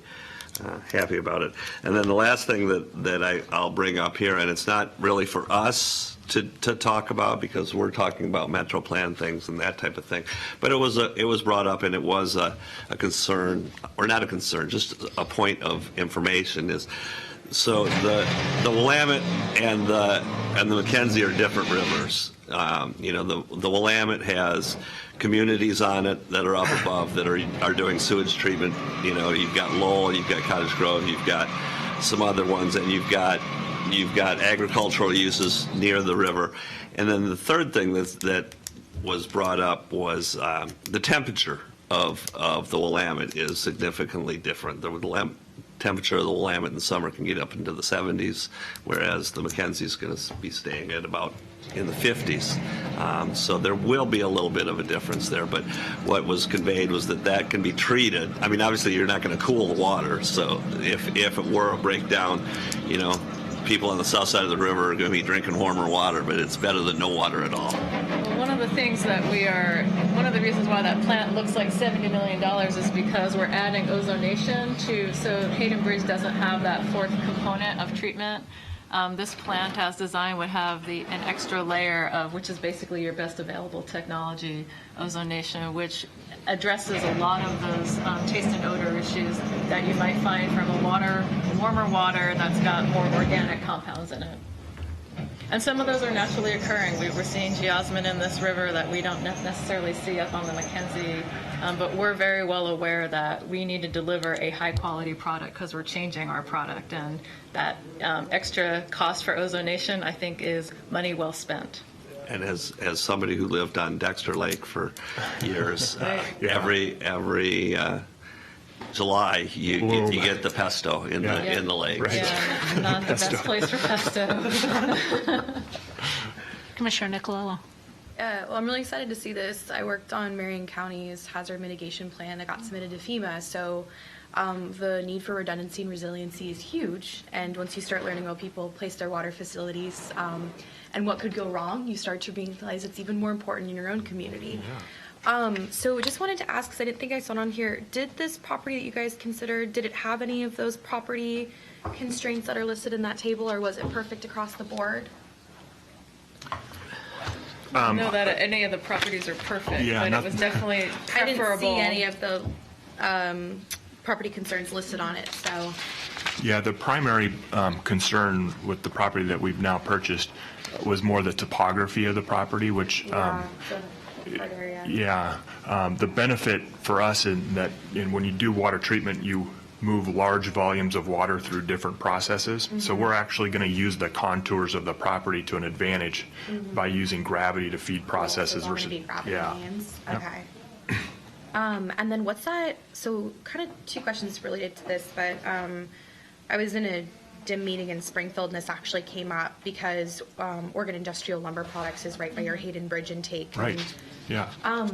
happy about it. And then the last thing that I'll bring up here, and it's not really for us to talk about, because we're talking about Metro Plan things and that type of thing, but it was brought up, and it was a concern, or not a concern, just a point of information, is so the Willamette and the Mackenzie are different rivers. The Willamette has communities on it that are up above that are doing sewage treatment. You've got Lowell, you've got Cottage Grove, you've got some other ones, and you've got agricultural uses near the river. And then the third thing that was brought up was the temperature of the Willamette is significantly different. The temperature of the Willamette in the summer can get up into the 70s, whereas the Mackenzie is going to be staying at about in the 50s. So there will be a little bit of a difference there, but what was conveyed was that can be treated. I mean, obviously you're not going to cool the water, so if it were a breakdown, people on the south side of the river are going to be drinking warmer water, but it's better than no water at all. Well, one of the things that we are one of the reasons why that plant looks like $70 million is because we're adding ozonation so Hayden Bridge doesn't have that fourth component of treatment. This plant, as designed, would have an extra layer of, which is basically your best available technology, ozonation, which addresses a lot of those taste and odor issues that you might find from warmer water that's got more organic compounds in it. And some of those are naturally occurring. We're seeing geosmin in this river that we don't necessarily see up on the Mackenzie, but we're very well aware that we need to deliver a high-quality product because we're changing our product, and that extra cost for ozonation, I think, is money well spent. And as somebody who lived on Dexter Lake for years, every July you get the pesto in the lake. Right. Yeah, not the best place for pesto. Commissioner Nicolello. Well, I'm really excited to see this. I worked on Marion County's hazard mitigation plan that got submitted to FEMA, so the need for redundancy and resiliency is huge. And once you start learning how people place their water facilities and what could go wrong, you start to realize it's even more important in your own community. So just wanted to ask, because I didn't think I saw it on here, did this property that you guys considered, did it have any of those property constraints that are listed in that table, or was it perfect across the board? I know that any of the properties are perfect, Yeah, but it was definitely I didn't preferable. see any of the property concerns listed on it, so. Yeah, the primary concern with the property that we've now purchased was more the topography of the property, which, The hard area. the benefit for us when you do water treatment, you move large volumes of water through different processes. So we're actually going to use the contours of the property to an advantage by using gravity to feed processes So versus, it's all gonna be yeah. gravity mains? Okay. And then what's that, so kind of two questions related to this, but I was in a DIM meeting in Springfield, and this actually came up because Oregon Industrial Lumber Products is right by your Hayden Bridge intake. Right, And yeah.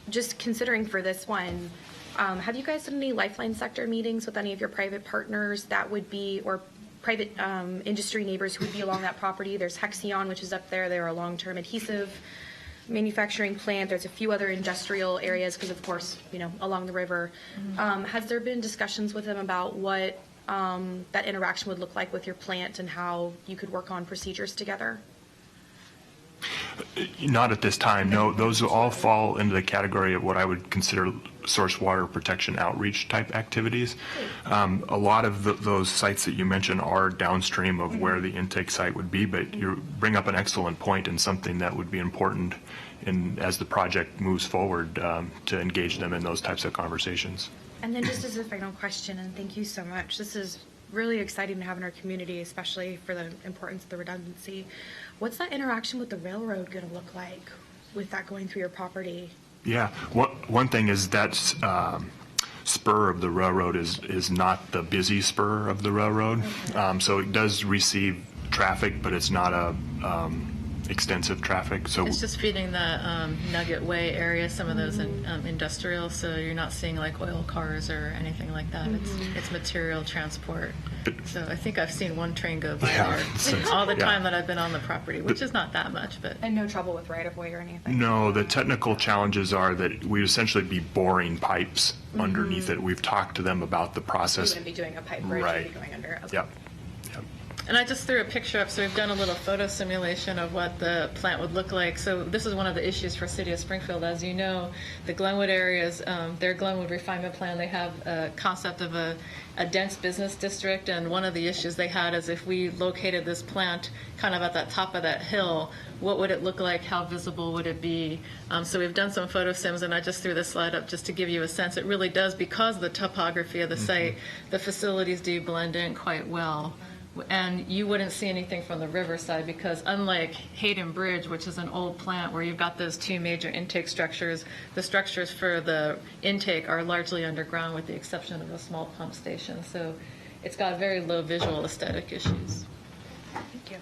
just considering for this one, have you guys done any lifeline sector meetings with any of your private partners that would be, or private industry neighbors who would be along that property? There's Hexion, which is up there. They're a long-term adhesive manufacturing plant. There's a few other industrial areas because, of course, along the river. Has there been discussions with them about what that interaction would look like with your plant and how you could work on procedures together? Not at this time, no. Those all fall into the category of what I would consider source water protection outreach type activities. A lot of those sites that you mentioned are downstream of where the intake site would be, but you bring up an excellent point and something that would be important as the project moves forward to engage them in those types of conversations. And then just as a final question, and thank you so much, this is really exciting to have in our community, especially for the importance of the redundancy. What's that interaction with the railroad going to look like with that going through your property? Yeah, one thing is that spur of the railroad is not the busy spur of the railroad. Okay. So it does receive traffic, but it's not a extensive traffic. So It's just feeding the Nugget Way area, some of those industrial, so you're not seeing like oil cars or anything like that. It's material transport. So I think I've seen one train go by there all the time that I've been on the property, which is not that much, but. And no trouble with right-of-way or anything? No, the technical challenges are that we'd essentially be boring pipes underneath it. We've talked to them about the You process. wouldn't be doing a pipe bridge, Right. you'd be going under. Okay. Yep. And I just threw a picture up, so we've done a little photo simulation of what the plant would look like. So this is one of the issues for City of Springfield. As you know, the Glenwood areas, their Glenwood refinement plan, they have a concept of a dense business district, and one of the issues they had is if we located this plant kind of at the top of that hill, what would it look like? How visible would it be? So we've done some photo sims, and I just threw this slide up just to give you a sense. It really does, because of the topography of the site, the facilities do blend in quite well. And you wouldn't see anything from the riverside because unlike Hayden Bridge, which is an old plant where you've got those two major intake structures, the structures for the intake are largely underground with the exception of a small pump station. So it's got very low visual aesthetic issues. Thank you.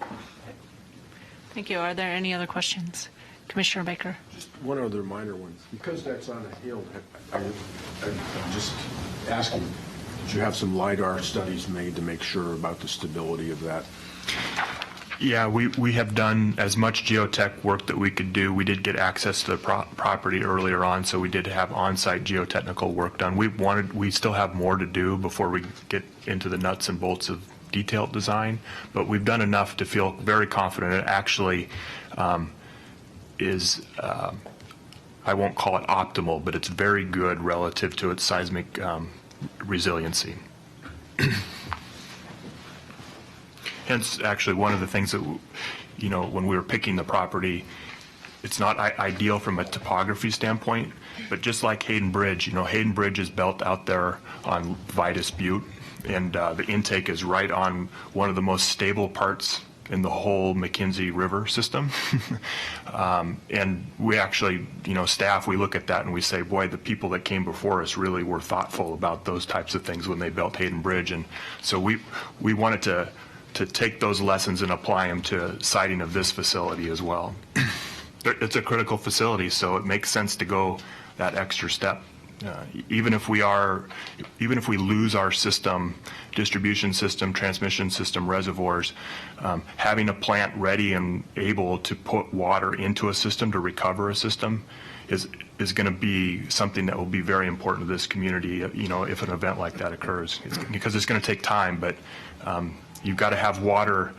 Thank you. Are there any other questions? Commissioner Baker. Just one other minor one. Because that's on a hill, I'm just asking, did you have some LiDAR studies made to make sure about the stability of that? Yeah, we have done as much geotech work that we could do. We did get access to the property earlier on, so we did have on-site geotechnical work done. We still have more to do before we get into the nuts and bolts of detailed design, but we've done enough to feel very confident it actually is, I won't call it optimal, but it's very good relative to its seismic resiliency. Hence, actually, one of the things that, you know, when we were picking the property, it's not ideal from a topography standpoint, but just like Hayden Bridge, you know, Hayden Bridge is built out there on Vitus Butte, and the intake is right on one of the most stable parts in the whole McKenzie River system. And we actually, you know, staff, we look at that and we say, boy, the people that came before us really were thoughtful about those types of things when they built Hayden Bridge. And so we wanted to take those lessons and apply them to siting of this facility as well. It's a critical facility, so it makes sense to go that extra step. Even if we lose our system, distribution system, transmission system, reservoirs, having a plant ready and able to put water into a system to recover a system is going to be something that will be very important to this community, you know, if an event like that occurs. Because it's going to take time, but you've got to have water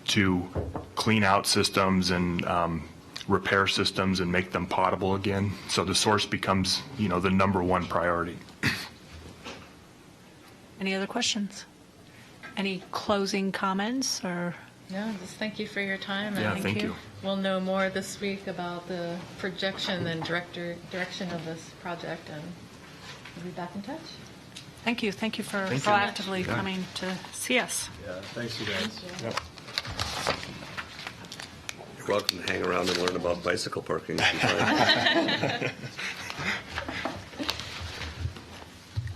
to clean out systems and repair systems and make them potable again. So the source becomes, you know, the #1 priority. Any other questions? Any closing comments or? No, just thank you for your time. Yeah, And thank you. we'll know more this week about the projection and direction of this project, and we'll be back in touch. Thank you. Thank you for Thank you. proactively coming to see us. Yeah, thanks, you guys. You're welcome to hang around and learn about bicycle parking. I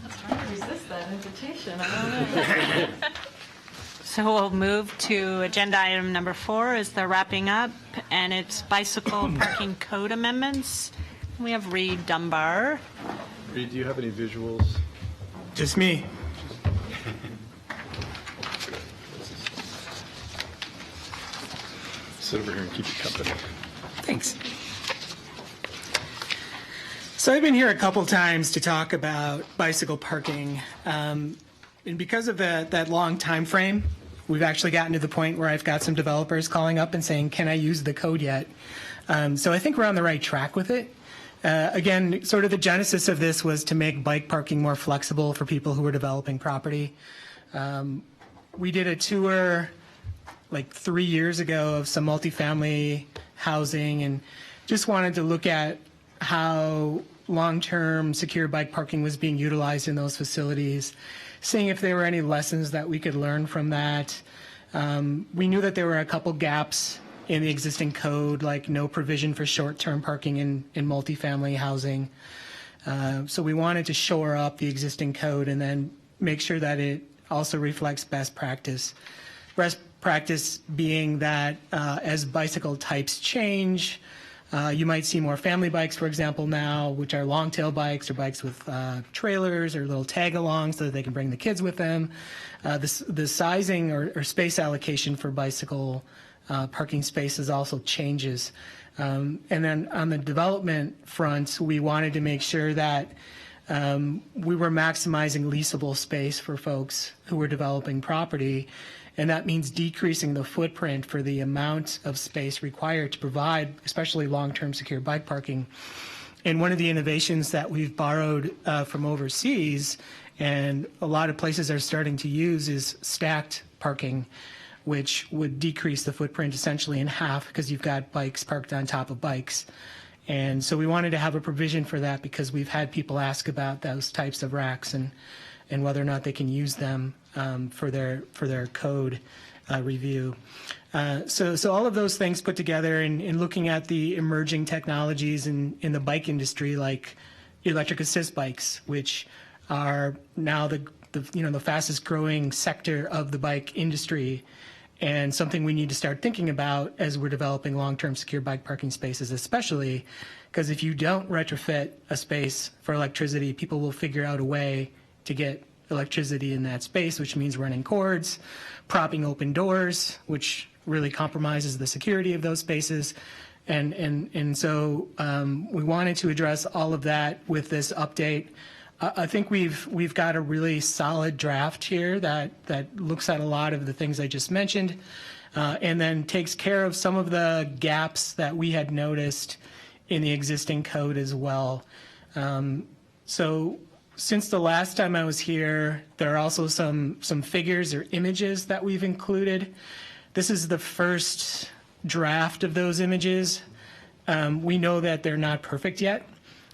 was trying to resist that invitation. I don't know. So we'll move to agenda item number 4 is the wrapping up, and it's bicycle parking code amendments. We have Reed Dunbar. Reed, do you have any visuals? Just me. Sit over here and keep you company. Thanks. So I've been here a couple times to talk about bicycle parking, and because of that long time frame, we've actually gotten to the point where I've got some developers calling up and saying, "Can I use the code yet?" So I think we're on the right track with it. Again, sort of the genesis of this was to make bike parking more flexible for people who are developing property. We did a tour like 3 years ago of some multifamily housing and just wanted to look at how long-term secure bike parking was being utilized in those facilities, seeing if there were any lessons that we could learn from that. We knew that there were a couple gaps in the existing code, like no provision for short-term parking in multifamily housing. So we wanted to shore up the existing code and then make sure that it also reflects best practice. Best practice being that as bicycle types change, you might see more family bikes, for example, now, which are long-tail bikes or bikes with trailers or little tag-alongs so that they can bring the kids with them. The sizing or space allocation for bicycle parking spaces also changes. And then on the development front, we wanted to make sure that we were maximizing leasable space for folks who were developing property. And that means decreasing the footprint for the amount of space required to provide, especially long-term secure bike parking. And one of the innovations that we've borrowed from overseas, and a lot of places are starting to use, is stacked parking, which would decrease the footprint essentially in half because you've got bikes parked on top of bikes. And so we wanted to have a provision for that because we've had people ask about those types of racks and whether or not they can use them for their code review. So all of those things put together in looking at the emerging technologies in the bike industry, like electric assist bikes, which are now the fastest growing sector of the bike industry, and something we need to start thinking about as we're developing long-term secure bike parking spaces, especially because if you don't retrofit a space for electricity, people will figure out a way to get electricity in that space, which means running cords, propping open doors, which really compromises the security of those spaces. And so we wanted to address all of that with this update. I think we've got a really solid draft here that looks at a lot of the things I just mentioned, and then takes care of some of the gaps that we had noticed in the existing code as well. So since the last time I was here, there are also some figures or images that we've included. This is the first draft of those images. We know that they're not perfect yet.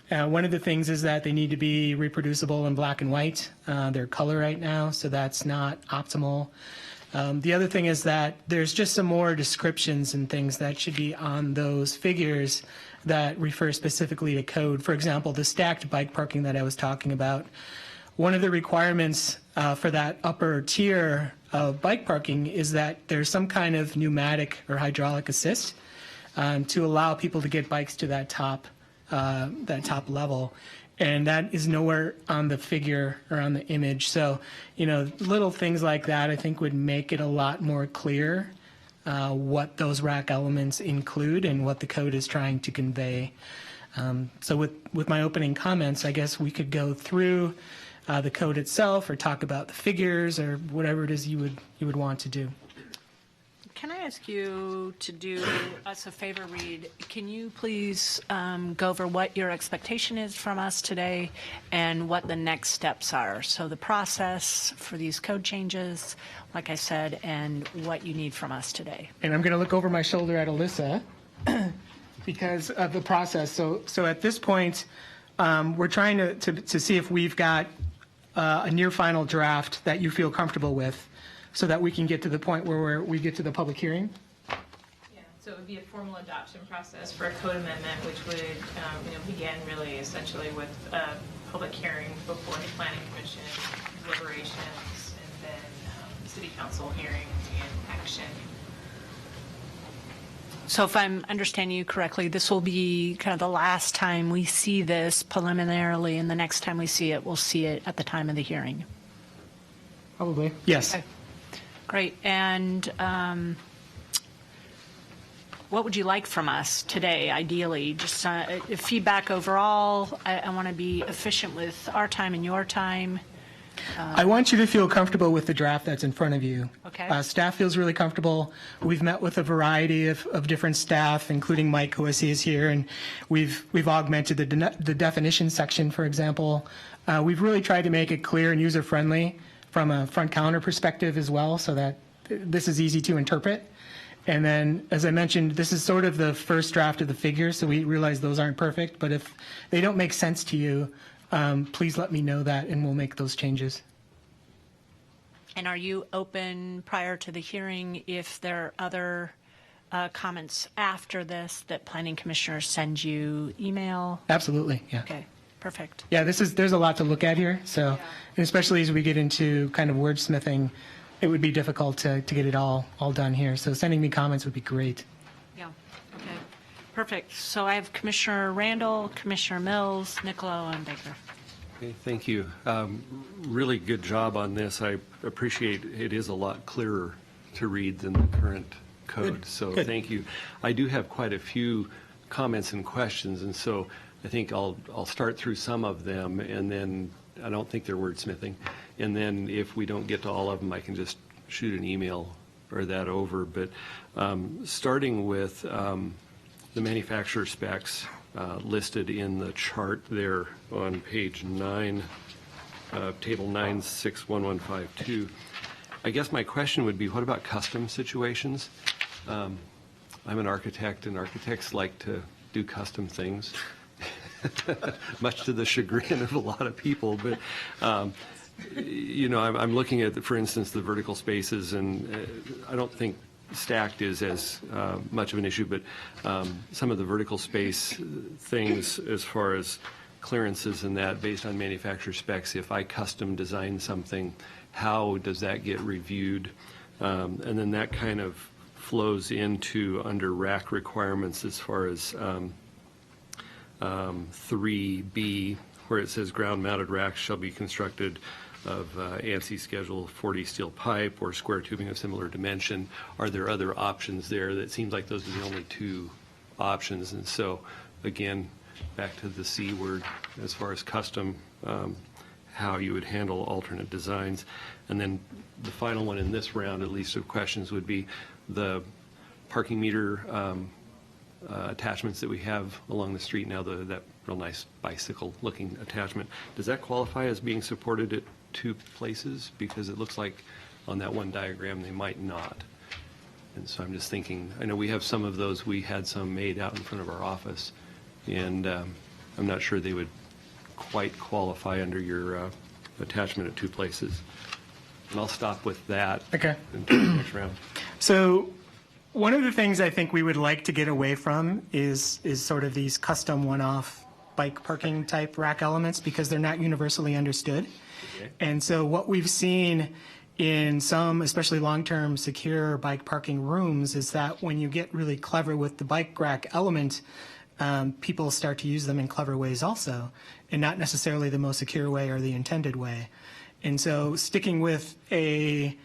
One of the things is that they need to be reproducible in black and white. They're color right now, so that's not optimal. The other thing is that there's just some more descriptions and things that should be on those figures that refer specifically to code. For example, the stacked bike parking that I was talking about. One of the requirements for that upper tier of bike parking is that there's some kind of pneumatic or hydraulic assist to allow people to get bikes to that top level. And that is nowhere on the figure or on the image. So, little things like that I think would make it a lot more clear what those rack elements include and what the code is trying to convey. So with my opening comments, I guess we could go through the code itself or talk about the figures or whatever it is you would want to do. Can I ask you to do us a favor, Reed? Can you please go over what your expectation is from us today and what the next steps are? So the process for these code changes, like I said, and what you need from us today. And I'm going to look over my shoulder at Alyssa because of the process. So at this point, we're trying to see if we've got a near final draft that you feel comfortable with, so that we can get to the point where we get to the public hearing. Yeah, so it would be a formal adoption process for a code amendment, which would begin really essentially with a public hearing before the Planning Commission, deliberations, and then City Council hearing and action. So if I'm understanding you correctly, this will be kind of the last time we see this preliminarily, and the next time we see it, we'll see it at the time of the hearing. Probably. Yes. Okay. Great. And what would you like from us today, ideally? Just feedback overall. I want to be efficient with our time and your time. I want you to feel comfortable with the draft that's in front of you. Okay. Staff feels really comfortable. We've met with a variety of different staff, including Mike, who I see is here, and we've augmented the definition section, for example. We've really tried to make it clear and user-friendly from a front counter perspective as well, so that this is easy to interpret. And then, as I mentioned, this is sort of the first draft of the figures, so we realize those aren't perfect, but if they don't make sense to you, please let me know that and we'll make those changes. And are you open prior to the hearing if there are other comments after this that planning commissioners send you email? Absolutely, yeah. Okay, perfect. Yeah, there's a lot to look at here, so, and especially as we get into kind of wordsmithing, it would be difficult to get it all done here. So sending me comments would be great. Yeah, okay, perfect. So I have Commissioner Randall, Commissioner Mills, Niccolo, and Baker. Okay, thank you. Really good job on this. I appreciate it is a lot clearer to read than the current code, so thank you. I do have quite a few comments and questions, and so I think I'll start through some of them, and then I don't think they're wordsmithing. And then if we don't get to all of them, I can just shoot an email or that over. But starting with the manufacturer specs listed in the chart there on page 9, table 961152. I guess my question would be, what about custom situations? I'm an architect, and architects like to do custom things. Much to the chagrin of a lot of people, but I'm looking at, for instance, the vertical spaces, and I don't think stacked is as much of an issue, but some of the vertical space things as far as clearances and that based on manufacturer specs, if I custom design something, how does that get reviewed? And then that kind of flows into under rack requirements as far as 3B, where it says ground-mounted racks shall be constructed of ANSI Schedule 40 steel pipe or square tubing of similar dimension. Are there other options there? That seems like those are the only two options. And so, again, back to the C word as far as custom, how you would handle alternate designs. And then the final one in this round, at least, of questions would be the parking meter attachments that we have along the street now, that real nice bicycle-looking attachment. Does that qualify as being supported at two places? Because it looks like on that one diagram they might not. And so I'm just thinking, I know we have some of those, we had some made out in front of our office, and I'm not sure they would quite qualify under your attachment at two places. And I'll stop with that. Okay. Until the next round. So one of the things I think we would like to get away from is sort of these custom one-off bike parking type rack elements, because they're not universally understood. Okay. And so what we've seen in some, especially long-term secure bike parking rooms, is that when you get really clever with the bike rack element, people start to use them in clever ways also, and not necessarily the most secure way or the intended way. And so sticking with a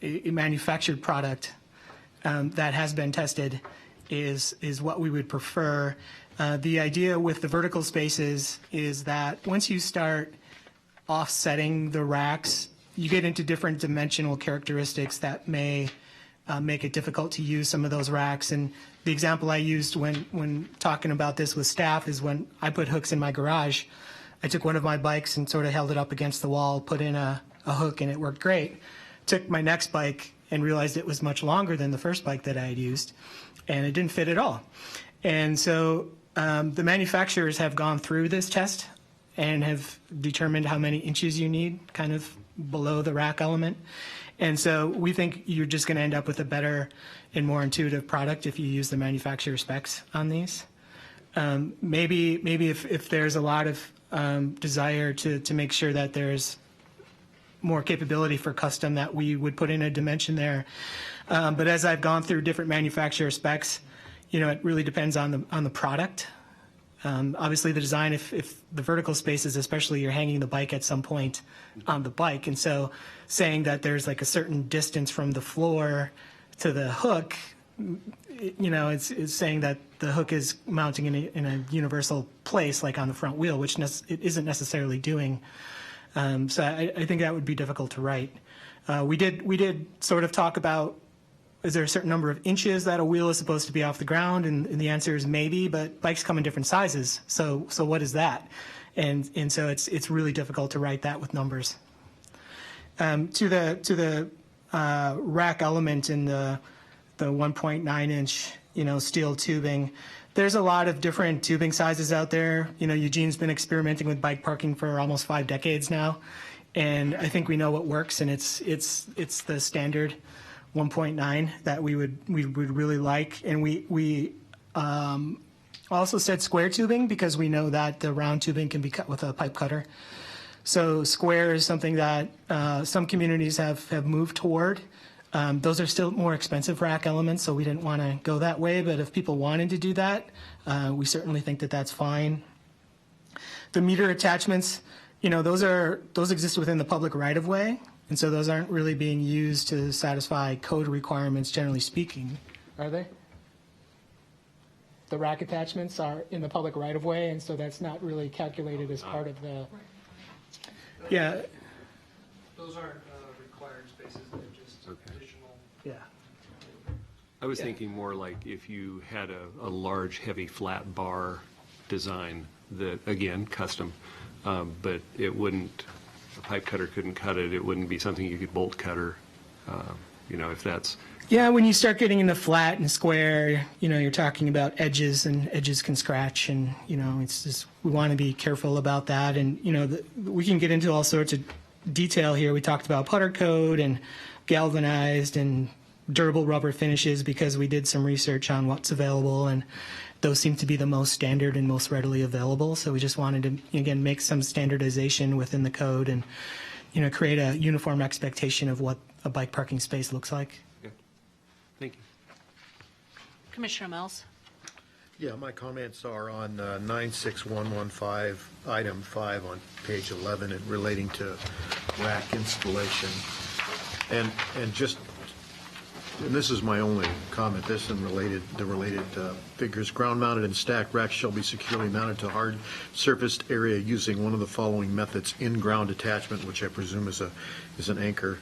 manufactured product that has been tested is what we would prefer. The idea with the vertical spaces is that once you start offsetting the racks, you get into different dimensional characteristics that may make it difficult to use some of those racks. And the example I used when talking about this with staff is when I put hooks in my garage. I took one of my bikes and sort of held it up against the wall, put in a hook, and it worked great. Took my next bike and realized it was much longer than the first bike that I had used, and it didn't fit at all. And so the manufacturers have gone through this test and have determined how many inches you need kind of below the rack element. And so we think you're just going to end up with a better and more intuitive product if you use the manufacturer specs on these. Maybe if there's a lot of desire to make sure that there's more capability for custom, that we would put in a dimension there. But as I've gone through different manufacturer specs, it really depends on the product. Obviously the design, if the vertical spaces, especially, you're hanging the bike at some point on the bike. And so saying that there's like a certain distance from the floor to the hook, it's saying that the hook is mounting in a universal place, like on the front wheel, which it isn't necessarily doing. So I think that would be difficult to write. We did sort of talk about, is there a certain number of inches that a wheel is supposed to be off the ground? And the answer is maybe, but bikes come in different sizes. So what is that? And so it's really difficult to write that with numbers. To the rack element in the 1.9 inch, steel tubing, there's a lot of different tubing sizes out there. Eugene's been experimenting with bike parking for almost 5 decades now, and I think we know what works, and it's the standard 1.9 that we would really like. And we also said square tubing because we know that the round tubing can be cut with a pipe cutter. So square is something that some communities have moved toward. Those are still more expensive rack elements, so we didn't want to go that way. But if people wanted to do that, we certainly think that that's fine. The meter attachments, those exist within the public right-of-way, and so those aren't really being used to satisfy code requirements, generally speaking. Are they? The rack attachments are in the public right-of-way, and so that's not really calculated as part of the. Yeah. Those aren't required spaces, they're just additional. Yeah. I was thinking more like if you had a large, heavy, flat bar design that, again, custom, but it wouldn't, a pipe cutter couldn't cut it. It wouldn't be something you could bolt cutter, if that's. Yeah, when you start getting into flat and square, you're talking about edges, and edges can scratch, and, it's just, we want to be careful about that. And, we can get into all sorts of detail here. We talked about putter coat and galvanized and durable rubber finishes because we did some research on what's available, and those seem to be the most standard and most readily available. So we just wanted to, again, make some standardization within the code and, create a uniform expectation of what a bike parking space looks like. Thank you. Commissioner Mills? Yeah, my comments are on 96115, item 5 on page 11, and relating to rack installation. And this is my only comment, this and the related figures. Ground-mounted and stacked racks shall be securely mounted to hard surfaced area using one of the following methods: in-ground attachment, which I presume is an anchor,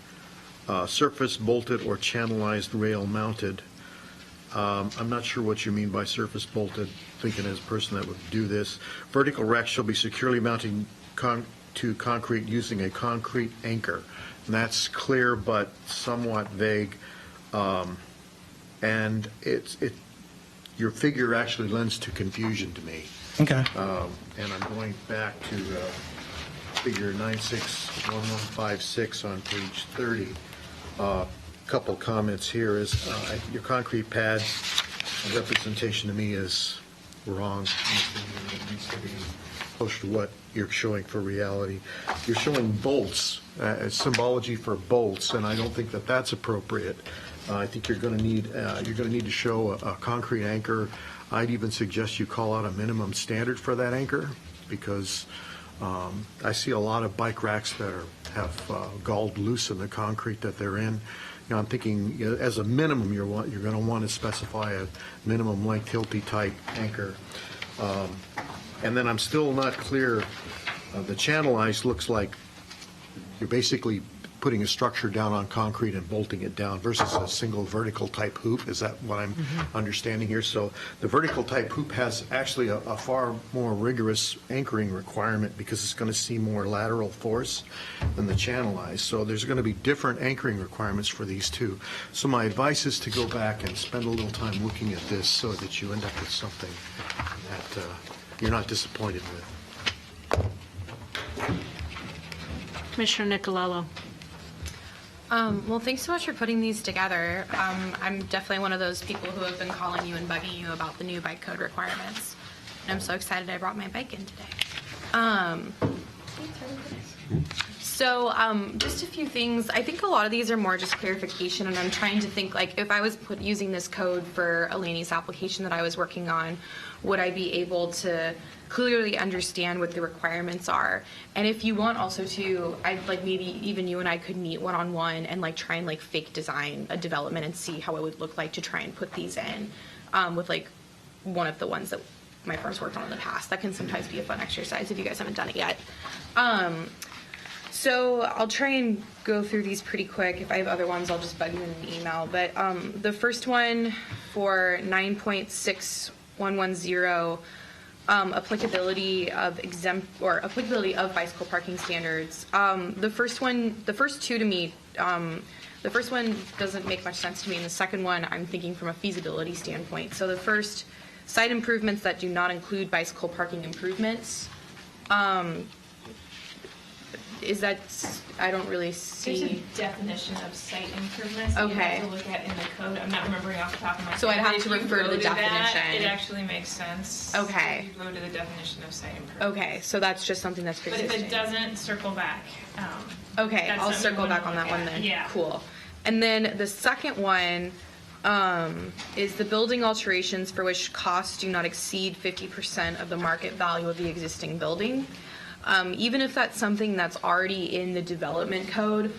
surface bolted or channelized rail mounted. I'm not sure what you mean by surface bolted, thinking as a person that would do this. Vertical racks shall be securely mounted to concrete using a concrete anchor. And that's clear but somewhat vague. And your figure actually lends to confusion to me. Okay. And I'm going back to figure 961156 on page 30. Couple comments here is your concrete pad representation to me is wrong. It needs to be closer to what you're showing for reality. You're showing bolts, symbology for bolts, and I don't think that that's appropriate. I think you're going to need to show a concrete anchor. I'd even suggest you call out a minimum standard for that anchor, because I see a lot of bike racks that have galled loose in the concrete that they're in. You know, I'm thinking, you know, as a minimum, you're going to want to specify a minimum length Hilti type anchor. And then I'm still not clear. The channelized looks like you're basically putting a structure down on concrete and bolting it down versus a single vertical type hoop. Is that what I'm understanding here? So the vertical type hoop has actually a far more rigorous anchoring requirement because it's going to see more lateral force than the channelized. So there's going to be different anchoring requirements for these two. So my advice is to go back and spend a little time looking at this so that you end up with something that you're not disappointed with. Commissioner Nicolello. Well, thanks so much for putting these together. I'm definitely one of those people who have been calling you and bugging you about the new bike code requirements. And I'm so excited I brought my bike in today. So just a few things. I think a lot of these are more just clarification, and I'm trying to think, like, if I was using this code for a land use application that I was working on, would I be able to clearly understand what the requirements are? And if you want also to, I'd like maybe even you and I could meet one-on-one and like try and like fake design a development and see how it would look like to try and put these in with like one of the ones that my firm's worked on in the past. That can sometimes be a fun exercise if you guys haven't done it yet. So I'll try and go through these pretty quick. If I have other ones, I'll just bug you in an email. But the first one for 9.6110, applicability of applicability of bicycle parking standards. The first two to me, the first one doesn't make much sense to me, and the second one I'm thinking from a feasibility standpoint. So the first, site improvements that do not include bicycle parking improvements. Is that, I don't really see. There's a definition of site improvements that you Okay. have to look at in the code. I'm not remembering off the top of my head. So I'd have If to you refer to go the that, definition. It actually makes sense. Okay. If you go to the definition of site improvement. Okay, so that's just something that's But pre-existing. if it doesn't, circle back. Okay, That's I'll something circle you back wanna on that look one at. then. Yeah. Cool. And then the second one is the building alterations for which costs do not exceed 50% of the market value of the existing building. Even if that's something that's already in the development code,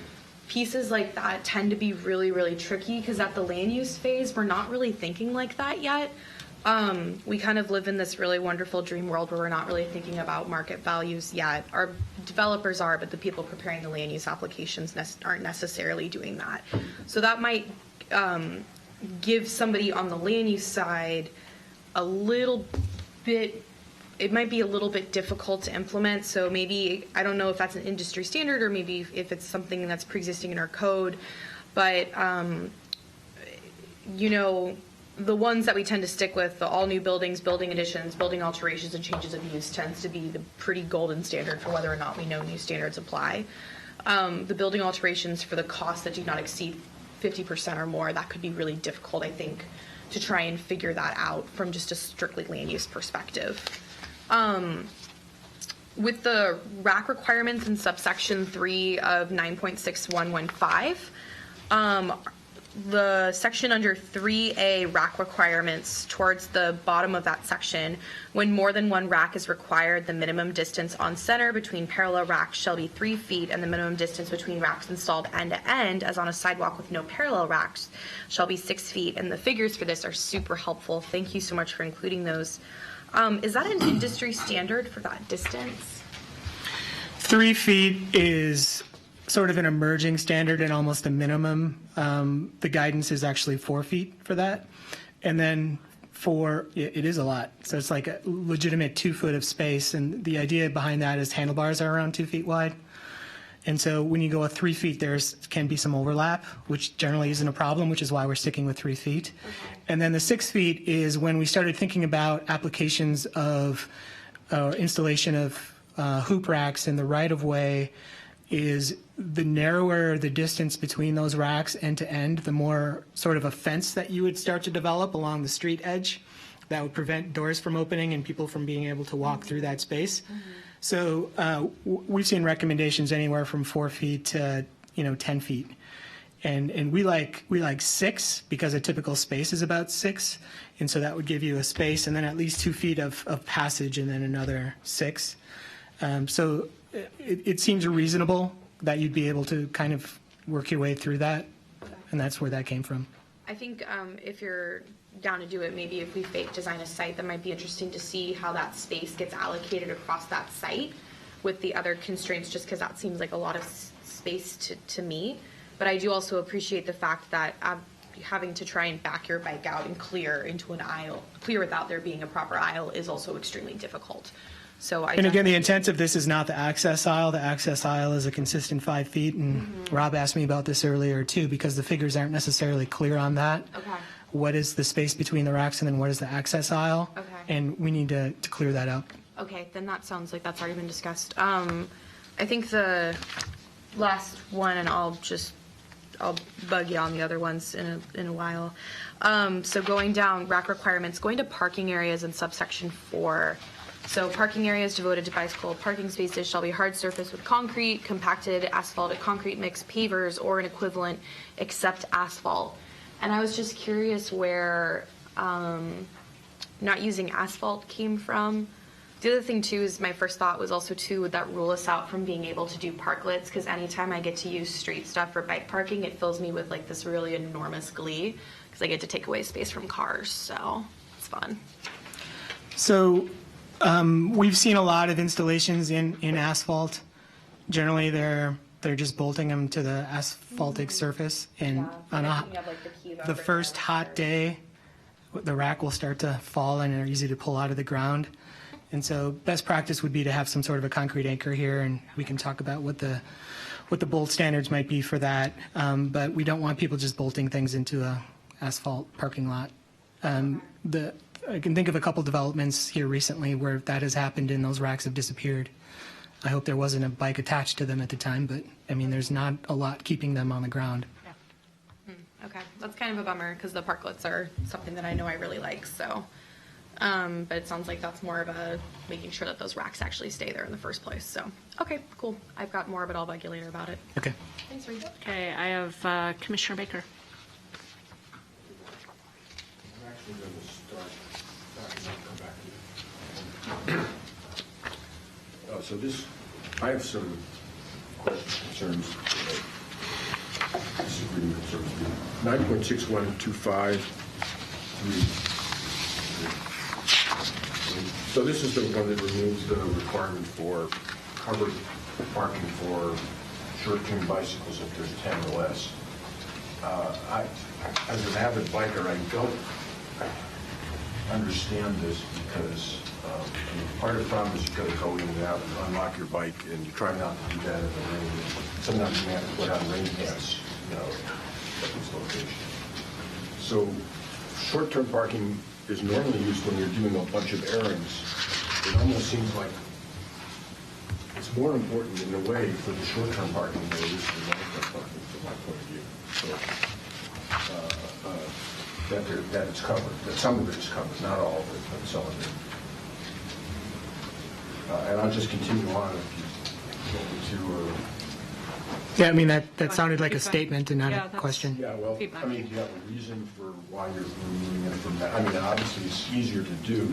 pieces like that tend to be really, really tricky because at the land use phase, we're not really thinking like that yet. We kind of live in this really wonderful dream world where we're not really thinking about market values yet. Our developers are, but the people preparing the land use applications aren't necessarily doing that. So that might give somebody on the land use side a little bit, it might be a little bit difficult to implement. So maybe, I don't know if that's an industry standard or maybe if it's something that's pre-existing in our code, but you know, the ones that we tend to stick with, the all new buildings, building additions, building alterations, and changes of use tends to be the pretty golden standard for whether or not we know new standards apply. The building alterations for the costs that do not exceed 50% or more, that could be really difficult, I think, to try and figure that out from just a strictly land use perspective. With the rack requirements in subsection 3 of 9.6115, the section under 3A rack requirements, towards the bottom of that section, when more than one rack is required, the minimum distance on center between parallel racks shall be 3 feet, and the minimum distance between racks installed end to end, as on a sidewalk with no parallel racks, shall be 6 feet. And the figures for this are super helpful. Thank you so much for including those. Is that an industry standard for that distance? 3 feet is sort of an emerging standard and almost a minimum. The guidance is actually 4 feet for that. And then it is a lot. So it's like a legitimate 2 foot of space. And the idea behind that is handlebars are around 2 feet wide. And so when you go with 3 feet, can be some overlap, which generally isn't a problem, which is why we're sticking with 3 feet. And then the 6 feet is when we started thinking about applications of installation of hoop racks in the right of way. Is the narrower the distance between those racks end to end, the more sort of a fence that you would start to develop along the street edge that would prevent doors from opening and people from being able to walk through that space. So we've seen recommendations anywhere from 4 feet to 10 feet, and we like 6 because a typical space is about 6, and so that would give you a space and then at least 2 feet of passage and then another 6. So it seems reasonable that you'd be able to kind of work your way through that, and that's where that came from. I think if you're down to do it, maybe if we fake design a site, that might be interesting to see how that space gets allocated across that site with the other constraints, just because that seems like a lot of space to me. But I do also appreciate the fact that having to try and back your bike out and clear into an aisle, clear without there being a proper aisle, is also extremely difficult. So and again, the intent of this is not the access aisle. The access aisle is a consistent 5 feet, and Rob asked me about this earlier too, because the figures aren't necessarily clear on that. Okay. What is the space between the racks, and then what is the access aisle? Okay. And we need to clear that up. Okay, then that sounds like that's already been discussed. I think the last one, and I'll bug you on the other ones in a while. So going down rack requirements, going to parking areas in subsection 4. So parking areas devoted to bicycle parking spaces shall be hard surface with concrete, compacted asphalt, concrete mix, pavers, or an equivalent except asphalt. And I was just curious where not using asphalt came from. The other thing too is my first thought was also too, would that rule us out from being able to do parklets? Because anytime I get to use street stuff for bike parking, it fills me with like this really enormous glee because I get to take away space from cars. So it's fun. So we've seen a lot of installations in asphalt. Generally, they're just bolting them to the asphaltic surface, and on the first hot day, the rack will start to fall and are easy to pull out of the ground. And so best practice would be to have some sort of a concrete anchor here, and we can talk about what the bolt standards might be for that. But we don't want people just bolting things into a asphalt parking lot. I can think of a couple developments here recently where that has happened and those racks have disappeared. I hope there wasn't a bike attached to them at the time, but I mean, there's not a lot keeping them on the ground. Yeah. Okay, that's kind of a bummer because the parklets are something that I know I really like. So, but it sounds like that's more of a making sure that those racks actually stay there in the first place. So, okay, cool. I've got more, but I'll bug you later about it. Okay. Thanks, Rita. Okay, I have Commissioner Baker. I'm actually going to start back and then come back. So this, I have some questions, concerns, disagreement, so to speak. 9.6125. So this is the one that removes the requirement for covered parking for short-term bicycles if there's 10 or less. As an avid biker, I don't understand this because part of the problem is you've got to go in and out and unlock your bike, and you try not to do that in the rain. Sometimes you have to put on rain pants, at this location. So short-term parking is normally used when you're doing a bunch of errands. It almost seems like it's more important in a way for the short-term parking than it is for the long-term parking, from my point of view. So that it's covered, that some of it is covered, not all of it, but some of it. And I'll just continue on if you want me to. Yeah, I mean, that sounded like a statement and not Yeah, a that's- question. Yeah, well, Feedback. I mean, do you have a reason for why you're removing it from that? I mean, obviously, it's easier to do.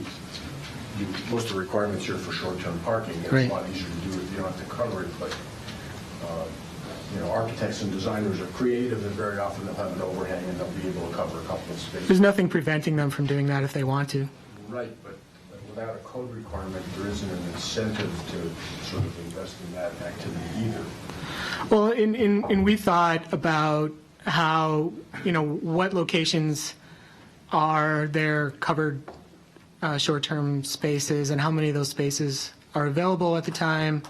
Most of the requirements here for short-term parking, it's Right. a lot easier to do if you don't have to cover it, but, architects and designers are creative, and very often they'll have an overhang, and they'll be able to cover a couple of spaces. There's nothing preventing them from doing that if they want to. Right, but without a code requirement, there isn't an incentive to sort of invest in that activity either. Well, and we thought about how, what locations are there covered short-term spaces and how many of those spaces are available at the time,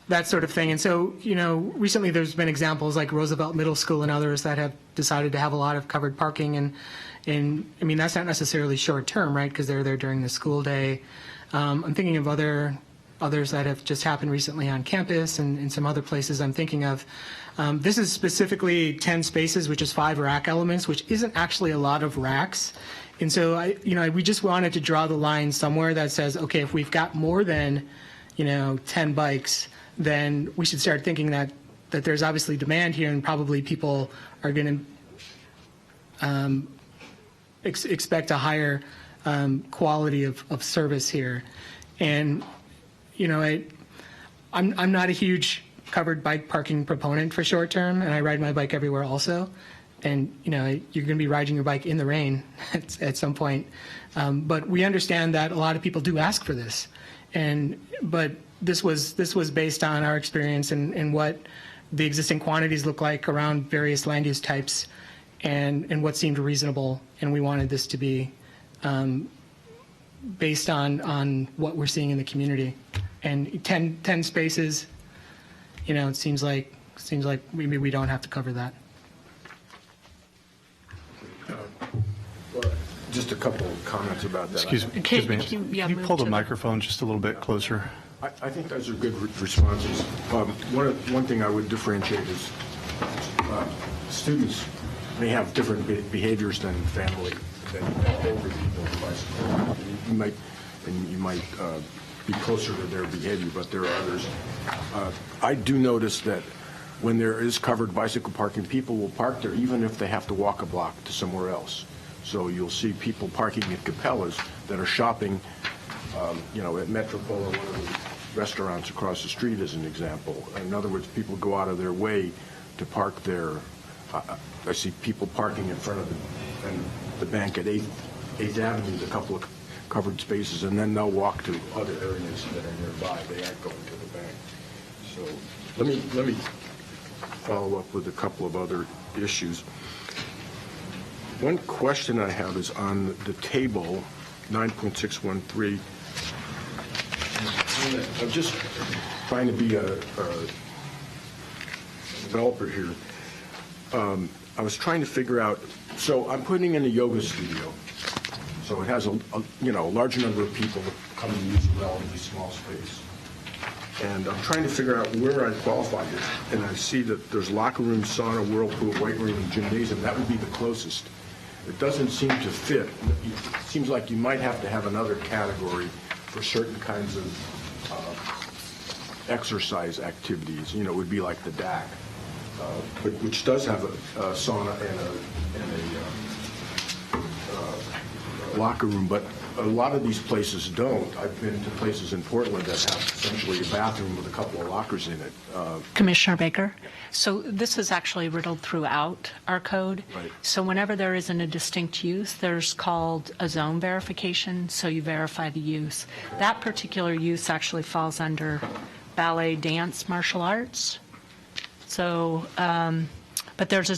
that sort of thing. And so, recently there's been examples like Roosevelt Middle School and others that have decided to have a lot of covered parking. And I mean, that's not necessarily short-term, right, because they're there during the school day. I'm thinking of others that have just happened recently on campus and some other places I'm thinking of. This is specifically 10 spaces, which is 5 rack elements, which isn't actually a lot of racks. And so, we just wanted to draw the line somewhere that says, okay, if we've got more than, 10 bikes, then we should start thinking that there's obviously demand here and probably people are going to expect a higher quality of service here. And, I'm not a huge covered bike parking proponent for short term, and I ride my bike everywhere also. And, you're going to be riding your bike in the rain at some point. But we understand that a lot of people do ask for this. But this was based on our experience and what the existing quantities look like around various land use types and what seemed reasonable. And we wanted this to be based on what we're seeing in the community. And 10 spaces, it seems like maybe we don't have to cover that. Well, just a couple of comments about that. Excuse me. Can you pull the microphone just a little bit closer? I think those are good responses. One thing I would differentiate is students may have different behaviors than family, than older people. You might be closer to their behavior, but there are others. I do notice that when there is covered bicycle parking, people will park there even if they have to walk a block to somewhere else. So you'll see people parking at Capella's that are shopping, at Metropole or one of the restaurants across the street as an example. In other words, people go out of their way to park there. I see people parking in front of the bank at 8th Avenue, a couple of covered spaces, and then they'll walk to other areas that are nearby. They aren't going to the bank. So let me follow up with a couple of other issues. One question I have is on the table, 9.613. I'm just trying to be a developer here. I was trying to figure out, so I'm putting in a yoga studio. So it has a large number of people that come and use a relatively small space. And I'm trying to figure out where I qualify it. And I see that there's locker room, sauna, whirlpool, weight room, and gymnasium. That would be the closest. It doesn't seem to fit. It seems like you might have to have another category for certain kinds of exercise activities. It would be like the DAC, which does have a sauna and a locker room, but a lot of these places don't. I've been to places in Portland that have essentially a bathroom with a couple of lockers in it. Commissioner Baker, so this is actually riddled throughout our code. Right. So whenever there isn't a distinct use, there's called a zone verification, so you verify the use. That particular use actually falls under ballet, dance, martial arts. So, but there's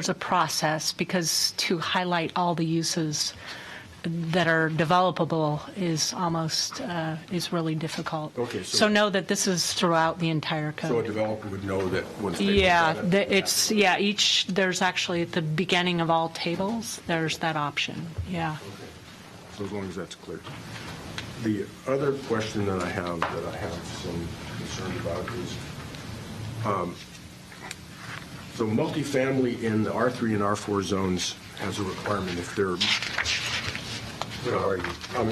a process, because to highlight all the uses that are developable is really difficult. Okay, so know that this is throughout the entire code. So a developer would know that once they there's actually at the beginning of all tables, there's that option. Yeah. Okay. So as long as that's clear. The other question that I have some concern about is, so multifamily in the R3 and R4 zones has a requirement if they're,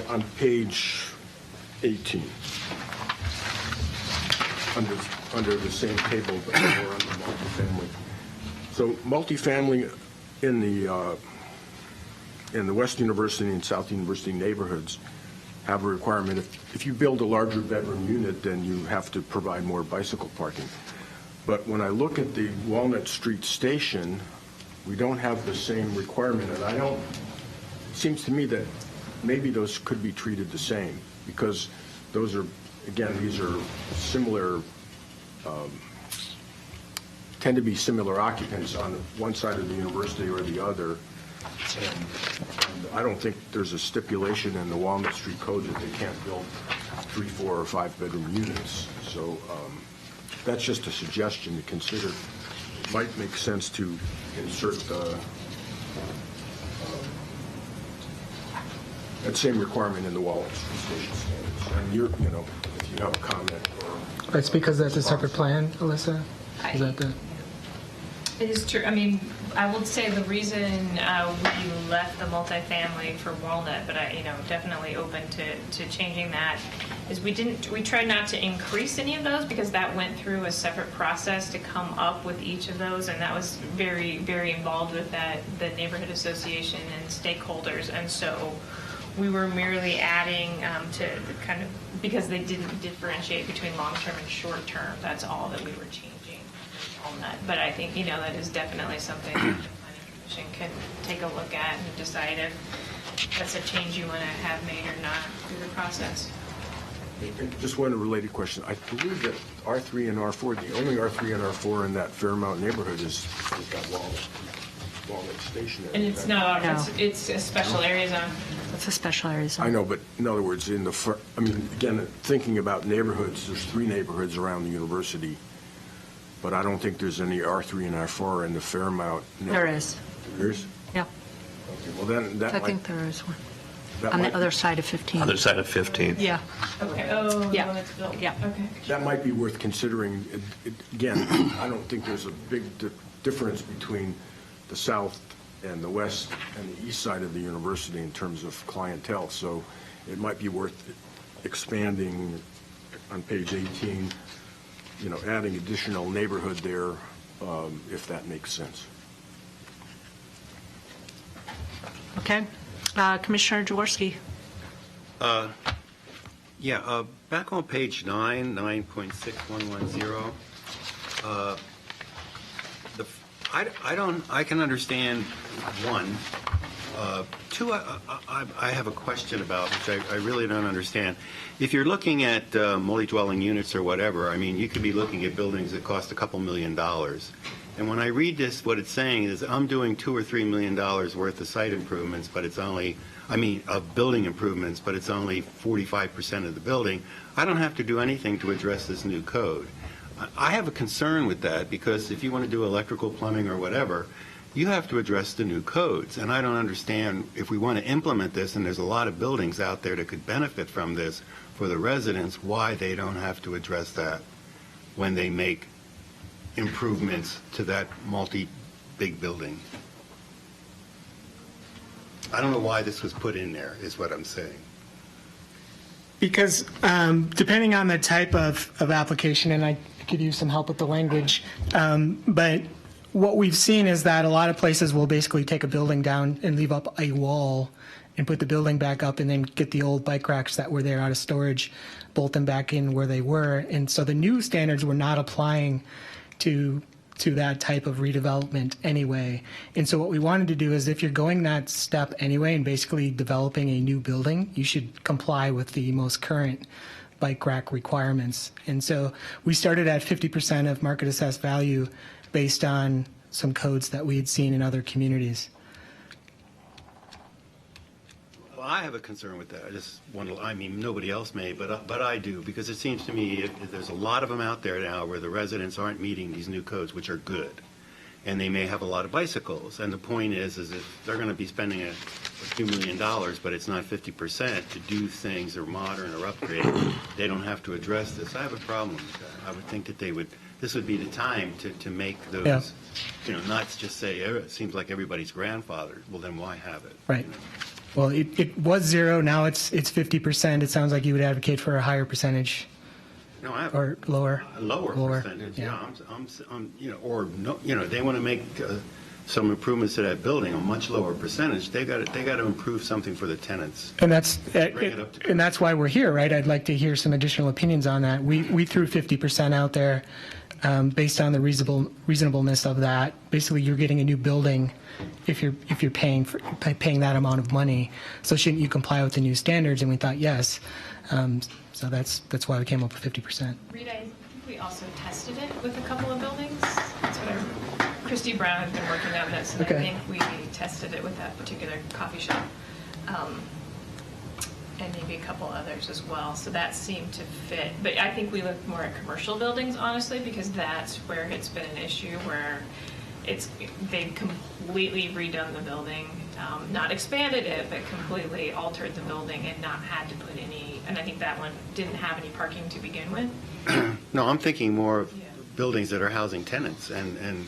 on page 18, under under the same table, but more under multifamily. So multifamily in the West University and South University neighborhoods have a requirement. If you build a larger bedroom unit, then you have to provide more bicycle parking. But when I look at the Walnut Street station, we don't have the same requirement, and it seems to me that maybe those could be treated the same, because those are, again, these are similar, tend to be similar occupants on one side of the university or the other. And I don't think there's a stipulation in the Walnut Street Code that they can't build 3, 4, or 5-bedroom units. So that's just a suggestion to consider. It might make sense to insert that same requirement in the Walnut Street station standards. And if you have a comment or... It's because that's a separate plan, Alyssa? Is that the... It is true. I mean, I would say the reason we left the multifamily for Walnut, but I, definitely open to changing that, is we tried not to increase any of those because that went through a separate process to come up with each of those, and that was very, very involved with the neighborhood association and stakeholders, and so we were merely adding to kind of, because they didn't differentiate between long-term and short-term. That's all that we were changing on that. But I think, that is definitely something that the Planning Commission can take a look at and decide if that's a change you want to have made or not through the process. And just one related question. I believe that R3 and R4, the only R3 and R4 in that Fairmount neighborhood is that Walnut Station area. And it's not, it's a special area zone. It's a special area zone. I know, but in other words, again, thinking about neighborhoods, there's 3 neighborhoods around the university, but I don't think there's any R3 and R4 in the Fairmount neighborhood. There is. There is? Yeah. Okay, well then, that I might... think there is one. that On the might- other side of 15. Other side of 15. Yeah. Okay. Oh, Yeah. the one that's built. Yeah. Okay. That might be worth considering. Again, I don't think there's a big difference between the south and the west and the east side of the university in terms of clientele, so it might be worth expanding on page 18, adding additional neighborhood there, if that makes sense. Okay. Commissioner Jaworski. Back on page 9, 9.6110, I can understand 1. 2, I have a question about, which I really don't understand. If you're looking at multi-dwelling units or whatever, you could be looking at buildings that cost a couple $1 million. And when I read this, what it's saying is I'm doing $2 or $3 million worth of site improvements, but it's only, of building improvements, but it's only 45% of the building. I don't have to do anything to address this new code. I have a concern with that because if you want to do electrical, plumbing, or whatever, you have to address the new codes. And I don't understand if we want to implement this, and there's a lot of buildings out there that could benefit from this for the residents, why they don't have to address that when they make improvements to that multi-big building. I don't know why this was put in there, is what I'm saying. Because depending on the type of application, and I could use some help with the language, but what we've seen is that a lot of places will basically take a building down and leave up a wall and put the building back up and then get the old bike racks that were there out of storage, bolt them back in where they were. And so the new standards were not applying to that type of redevelopment anyway. And so what we wanted to do is if you're going that step anyway and basically developing a new building, you should comply with the most current bike rack requirements. And so we started at 50% of market assessed value based on some codes that we had seen in other communities. Well, I have a concern with that. I just want to, nobody else may, but I do, because it seems to me there's a lot of them out there now where the residents aren't meeting these new codes, which are good. And they may have a lot of bicycles. And the point is if they're going to be spending a few $2 million, but it's not 50% to do things that are modern or upgrade, they don't have to address this. I have a problem with that. I would think that this would be the time to make those, not just say, it seems like everybody's grandfathered. Well, then why have it? Right. Well, it was 0, now it's 50%. It sounds like you would advocate for a higher percentage. No, I have or lower? a lower percentage, yeah. Or no, they want to make some improvements to that building, a much lower percentage. They got to improve something for the tenants. And that's Bring it up to and that's why we're here, right? I'd like to hear some additional opinions on that. We threw 50% out there based on the reasonableness of that. Basically, you're getting a new building if you're paying that amount of money. So shouldn't you comply with the new standards? And we thought yes. So that's why we came up with 50%. Rita, I think we also tested it with a couple of buildings. That's what Christy Brown has been working on this, and Okay. I think we tested it with that particular coffee shop. And maybe a couple others as well. So that seemed to fit. But I think we looked more at commercial buildings, honestly, because that's where it's been an issue, where they've completely redone the building, not expanded it, but completely altered the building and not had to put any, and I think that one didn't have any parking to begin with. No, I'm thinking more of buildings that are housing tenants, and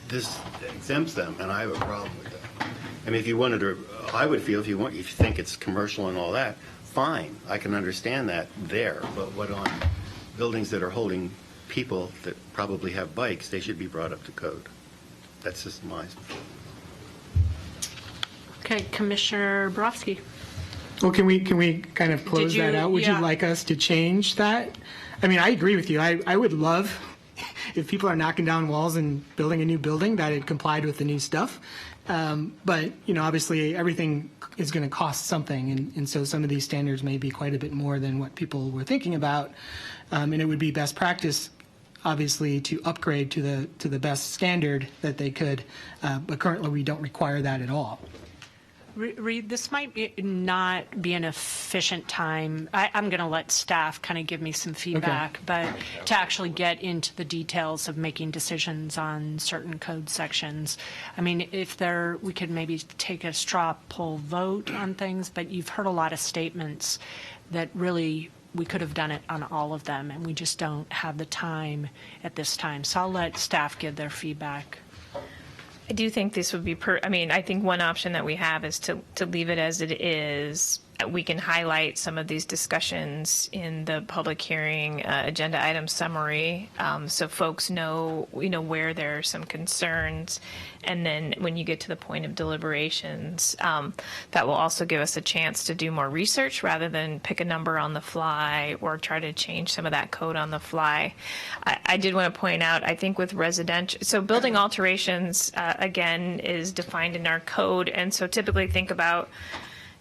this exempts them, and I have a problem with that. I mean, if you wanted to, I would feel if you think it's commercial and all that, fine, I can understand that there. But what on buildings that are holding people that probably have bikes, they should be brought up to code. That's just my. Okay, Commissioner Borowski. Well, can we kind of close Did that you- out? Would yeah. you like us to change that? I mean, I agree with you. I would love if people are knocking down walls and building a new building that it complied with the new stuff. But, obviously everything is going to cost something. And so some of these standards may be quite a bit more than what people were thinking about. And it would be best practice, obviously, to upgrade to the best standard that they could. But currently we don't require that at all. Reed, this might not be an efficient time. I'm going to let staff kind of give me some feedback, but to actually get into the details of making decisions on certain code sections. I mean, we could maybe take a straw poll vote on things, but you've heard a lot of statements that really we could have done it on all of them, and we just don't have the time at this time. So I'll let staff give their feedback. I do think this would be I think one option that we have is to leave it as it is. We can highlight some of these discussions in the public hearing agenda item summary, so folks know where there are some concerns, and then when you get to the point of deliberations, that will also give us a chance to do more research rather than pick a number on the fly or try to change some of that code on the fly. I did want to point out, I think with residential, so building alterations again is defined in our code, and so typically think about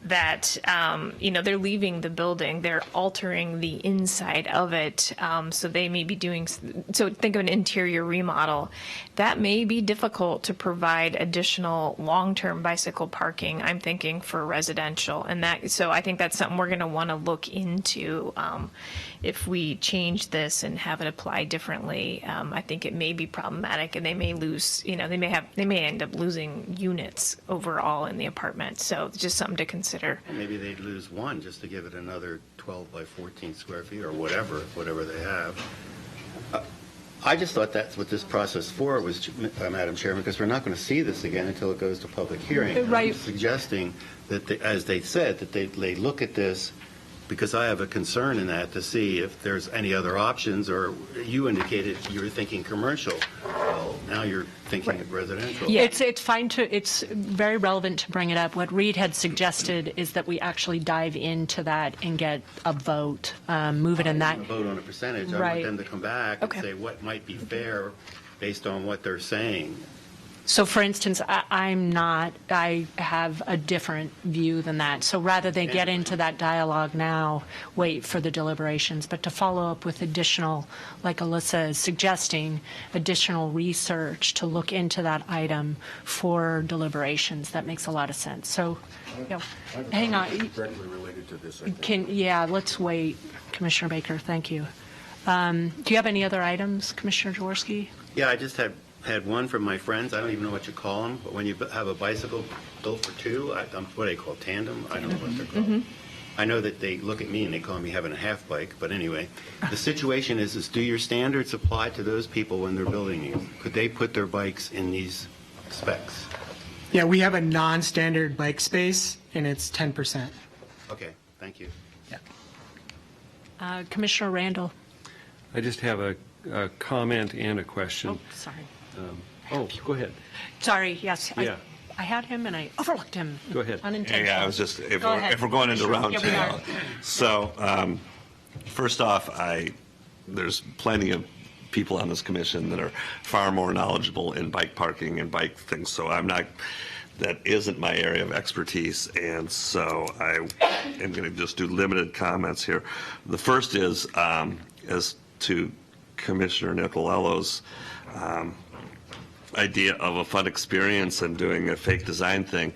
that they're leaving the building, they're altering the inside of it, so they may be doing, so think of an interior remodel. That may be difficult to provide additional long-term bicycle parking, I'm thinking, for residential, and so I think that's something we're going to want to look into. If we change this and have it apply differently, I think it may be problematic, and they may lose, they may end up losing units overall in the apartment. So it's just something to consider. Maybe they'd lose one just to give it another 12 by 14 square feet or whatever they have. I just thought that's what this process for was, Madam Chairman, because we're not going to see this again until it goes to public hearing. Right. I'm suggesting that, as they said, that they look at this, because I have a concern in that, to see if there's any other options, or you indicated you were thinking commercial. Well, now you're thinking of residential. Yeah. It's very relevant to bring it up. What Reed had suggested is that we actually dive into that and get a vote, move it in that. A vote on a percentage. I Right. want them to come back and Okay. say what might be fair based on what they're saying. So for instance, I have a different view than that. So rather than get into that dialogue now, wait for the deliberations, but to follow up with additional, like Alyssa is suggesting, additional research to look into that item for deliberations. That makes a lot of sense. So, hang on. Directly related to this, I think. Let's wait, Commissioner Baker, thank you. Do you have any other items, Commissioner Jaworski? Yeah, I just had one from my friends. I don't even know what you call them, but when you have a bicycle built for two, what do they call tandem? I don't know what they're called. I know that they look at me and they call me having a half bike, but anyway, the situation is do your standards apply to those people when they're building these? Could they put their bikes in these specs? Yeah, we have a non-standard bike space, and it's 10%. Okay, thank you. Commissioner Randall. I just have a comment and a question. Oh, sorry. Oh, go ahead. Sorry, yes. Yeah. I had him and I overlooked him. Go ahead. Unintentionally. Yeah, I was just, if Go ahead. we're going into round Here two we now. are. So, first off, there's plenty of people on this commission that are far more knowledgeable in bike parking and bike things, so that isn't my area of expertise, and so I am going to just do limited comments here. The first is, as to Commissioner Nicolello's idea of a fun experience and doing a fake design thing.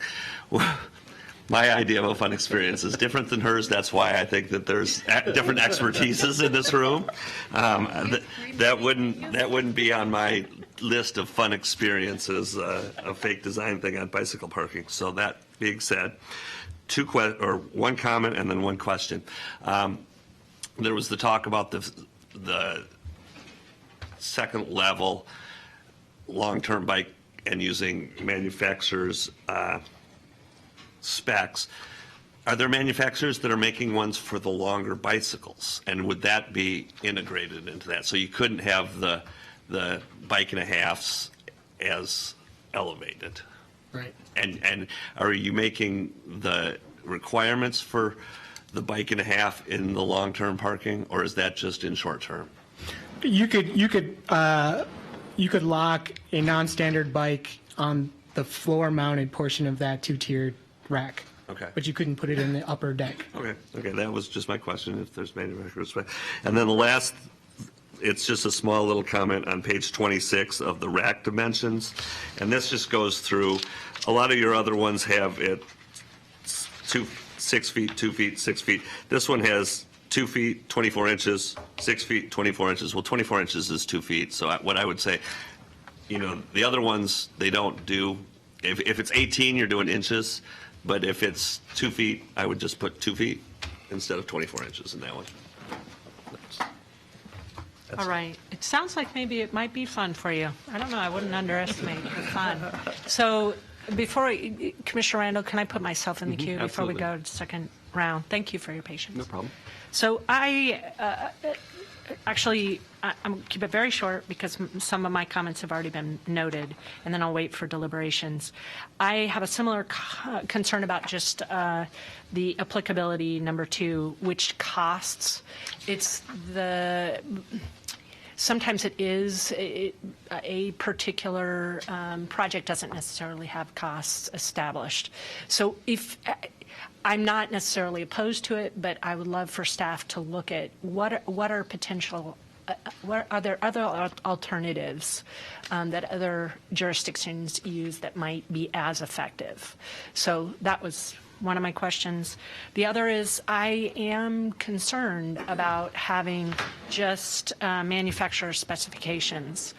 My idea of a fun experience is different than hers. That's why I think that there's different expertises in this room. That wouldn't be on my list of fun experiences, a fake design thing on bicycle parking. So that being said, one comment and then one question. There was the talk about the second level long-term bike and using manufacturers' specs. Are there manufacturers that are making ones for the longer bicycles? And would that be integrated into that? So you couldn't have the bike and a halves as elevated? Right. And are you making the requirements for the bike and a half in the long-term parking, or is that just in short-term? You could lock a non-standard bike on the floor-mounted portion of that two-tiered rack. Okay. But you couldn't put it in the upper deck. Okay, that was just my question, if there's manufacturers. And then the last, it's just a small little comment on page 26 of the rack dimensions. And this just goes through, a lot of your other ones have it 6 feet, 2 feet, 6 feet. This one has 2 feet, 24 inches, 6 feet, 24 inches. Well, 24 inches is 2 feet. So what I would say, the other ones, they don't do, if it's 18, you're doing inches. But if it's 2 feet, I would just put 2 feet instead of 24 inches in that one. All right. It sounds like maybe it might be fun for you. I don't know. I wouldn't underestimate the fun. So Commissioner Randall, can I put myself in the queue before we absolutely. go to the second round? Thank you for your patience. No problem. So I'm going to keep it very short because some of my comments have already been noted, and then I'll wait for deliberations. I have a similar concern about just the applicability, number 2, which costs. Sometimes it is a particular project doesn't necessarily have costs established. So I'm not necessarily opposed to it, but I would love for staff to look at what are potential, are there other alternatives that other jurisdictions use that might be as effective? So that was one of my questions. The other is I am concerned about having just manufacturer specifications.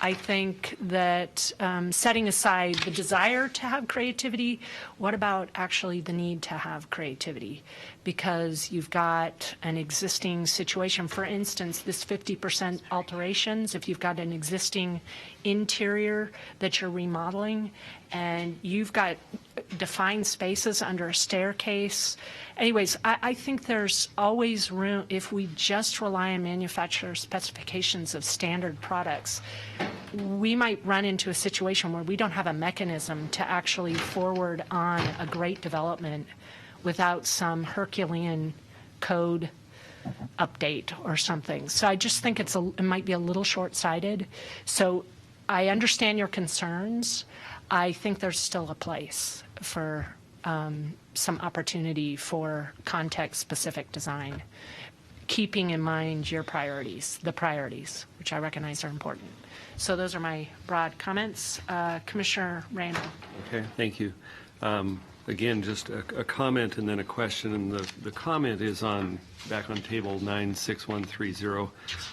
I think that setting aside the desire to have creativity, what about actually the need to have creativity? Because you've got an existing situation. For instance, this 50% alterations, if you've got an existing interior that you're remodeling and you've got defined spaces under a staircase. Anyways, I think there's always room, if we just rely on manufacturer specifications of standard products, we might run into a situation where we don't have a mechanism to actually forward on a great development without some Herculean code update or something. So I just think it might be a little short-sighted. So I understand your concerns. I think there's still a place for some opportunity for context-specific design, keeping in mind your priorities, which I recognize are important. So those are my broad comments. Commissioner Randall. Okay, thank you. Again, just a comment and then a question. And the comment is back on table 96130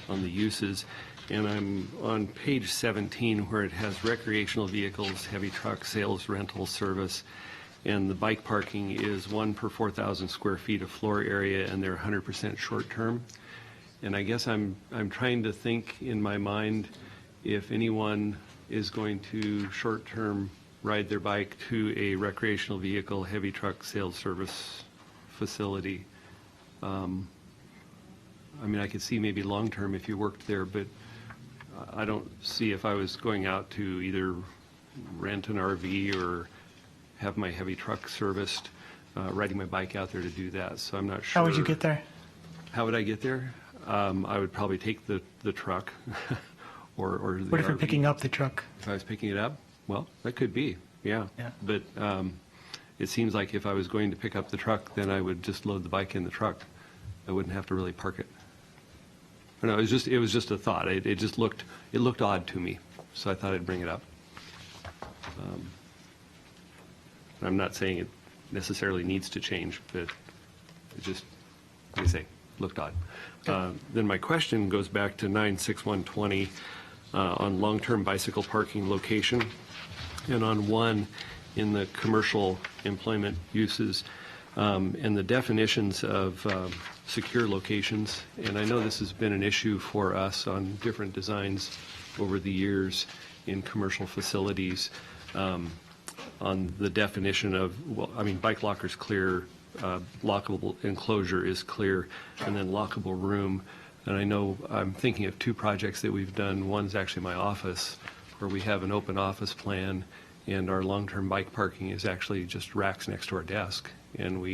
on the uses. And I'm on page 17 where it has recreational vehicles, heavy truck, sales, rental, service, and the bike parking is 1 per 4,000 square feet of floor area, and they're 100% short-term. And I guess I'm trying to think in my mind if anyone is going to short-term ride their bike to a recreational vehicle, heavy truck, sales, service facility. I mean, I could see maybe long-term if you worked there, but I don't see if I was going out to either rent an RV or have my heavy truck serviced, riding my bike out there to do that. So I'm not sure. How would you get there? How would I get there? I would probably take the truck or the What if you're RV. picking up the truck? If I was picking it up? Well, that could be, yeah. Yeah. But it seems like if I was going to pick up the truck, then I would just load the bike in the truck. I wouldn't have to really park it. No, it was just a thought. It looked odd to me, so I thought I'd bring it up. I'm not saying it necessarily needs to change, but it just, like I say, looked odd. Then my question goes back to 96120 on long-term bicycle parking location, and on 1 in the commercial employment uses, and the definitions of secure locations. And I know this has been an issue for us on different designs over the years in commercial facilities, on the definition of, well, I mean, bike locker's clear, lockable enclosure is clear, and then lockable room. And I know I'm thinking of 2 projects that we've done. One's actually my office, where we have an open office plan, and our long-term bike parking is actually just racks next to our desk, and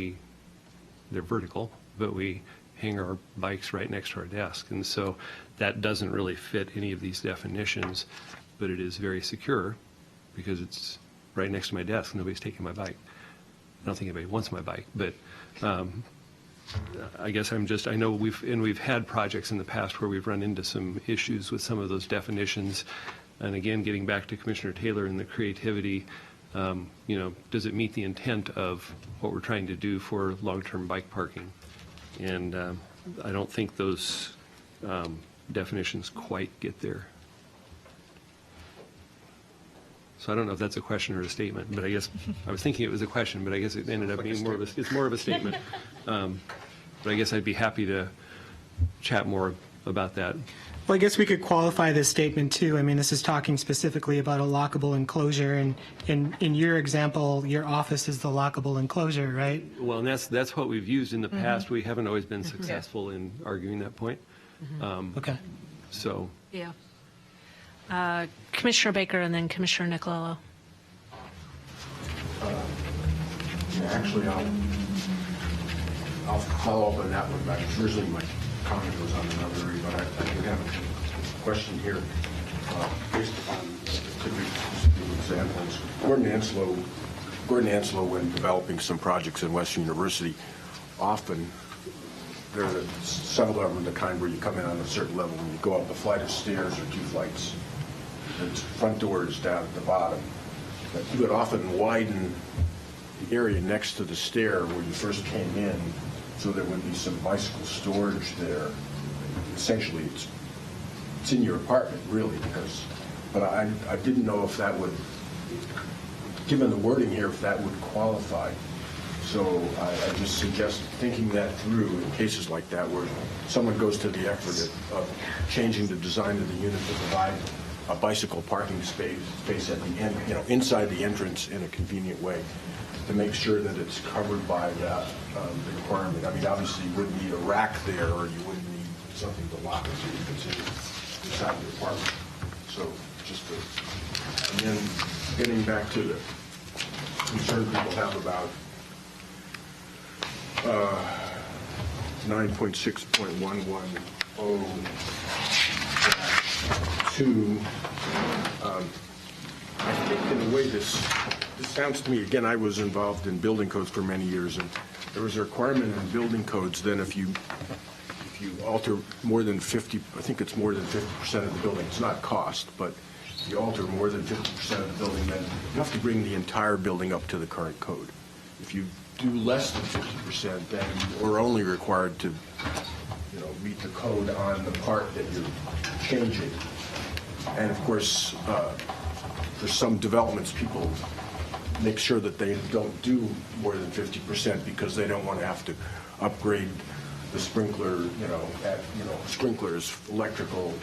they're vertical, but we hang our bikes right next to our desk. And so that doesn't really fit any of these definitions, but it is very secure because it's right next to my desk. Nobody's taking my bike. I don't think anybody wants my bike, but I guess I know we've had projects in the past where we've run into some issues with some of those definitions. And again, getting back to Commissioner Taylor and the creativity, does it meet the intent of what we're trying to do for long-term bike parking? And I don't think those definitions quite get there. So I don't know if that's a question or a statement, but I guess I was thinking it was a question, but I guess it ended up being more of a statement. But I guess I'd be happy to chat more about that. Well, I guess we could qualify this statement too. I mean, this is talking specifically about a lockable enclosure, and in your example, your office is the lockable enclosure, right? Well, and that's what we've used in the past. We haven't always been successful in arguing that point. Okay. So. Yeah. Commissioner Baker and then Commissioner Nicolello. Actually, I'll follow up on that one, but originally my comment was on another area, but I do have a question here based upon, could be just a few examples. Gordon Anslow, when developing some projects in Western University, often there are several of them the kind where you come in on a certain level and you go up a flight of stairs or 2 flights. The front door is down at the bottom. But you would often widen the area next to the stair where you first came in, so there would be some bicycle storage there. Essentially, it's in your apartment, really, but I didn't know if that would, given the wording here, if that would qualify. So I just suggest thinking that through in cases like that where someone goes to the effort of changing the design of the unit to provide a bicycle parking space at the end, inside the entrance in a convenient way, to make sure that it's covered by that requirement. I mean, obviously you wouldn't need a rack there, or you wouldn't need something to lock it so you can see inside the apartment. So and then getting back to the concern people have about 9.6.110-2, I think in a way this sounds to me, again, I was involved in building codes for many years, and there was a requirement in building codes then if you alter more than 50, I think it's more than 50% of the building, it's not cost, but if you alter more than 50% of the building, then you have to bring the entire building up to the current code. If you do less than 50%, then you are only required to, meet the code on the part that you're changing. And of course, for some developments, people make sure that they don't do more than 50% because they don't want to have to upgrade the sprinkler, sprinklers, electrical.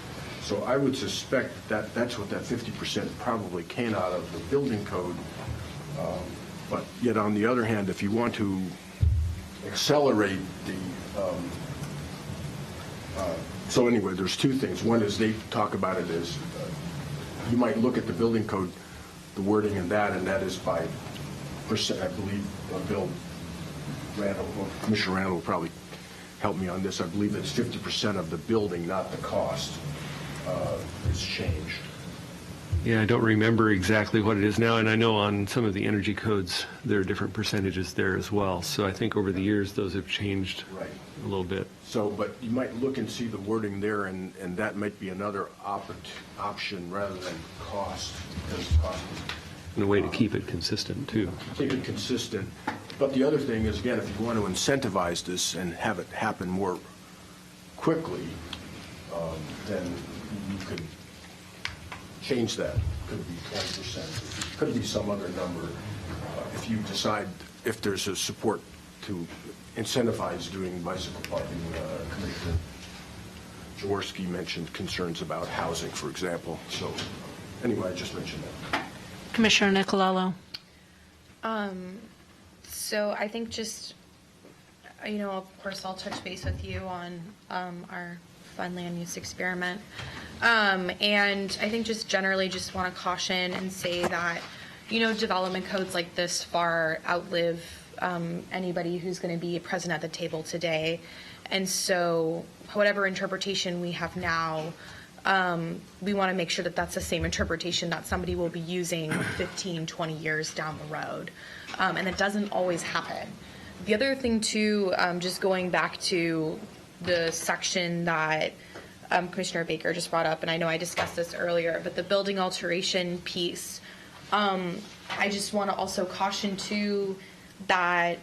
So I would suspect that that's what that 50% probably came out of the building code. But yet, on the other hand, if you want to accelerate So anyway, there's two things. One is they talk about it as, you might look at the building code, the wording in that, and that is by percent, I believe, Bill Randall, well, Commissioner Randall will probably help me on this. I believe it's 50% of the building, not the cost, is changed. Yeah, I don't remember exactly what it is now, and I know on some of the energy codes, there are different percentages there as well. So I think over the years, those have changed Right. a little bit. So, but you might look and see the wording there, and that might be another option rather than cost, because cost is And a way to keep it consistent, too. keep it consistent. But the other thing is, again, if you want to incentivize this and have it happen more quickly, then you could change that. Could be 20%. Could be some other number. If you decide, if there's a support to incentivize doing bicycle parking, Commissioner Jaworski mentioned concerns about housing, for example. So anyway, I just mentioned that. Commissioner Nicolello. So I think just, of course, I'll touch base with you on our fun land use experiment. And I think just generally just want to caution and say that, development codes like this far outlive anybody who's going to be present at the table today. And so whatever interpretation we have now, we want to make sure that that's the same interpretation that somebody will be using 15, 20 years down the road. And it doesn't always happen. The other thing too, just going back to the section that Commissioner Baker just brought up, and I know I discussed this earlier, but the building alteration piece, I just want to also caution too that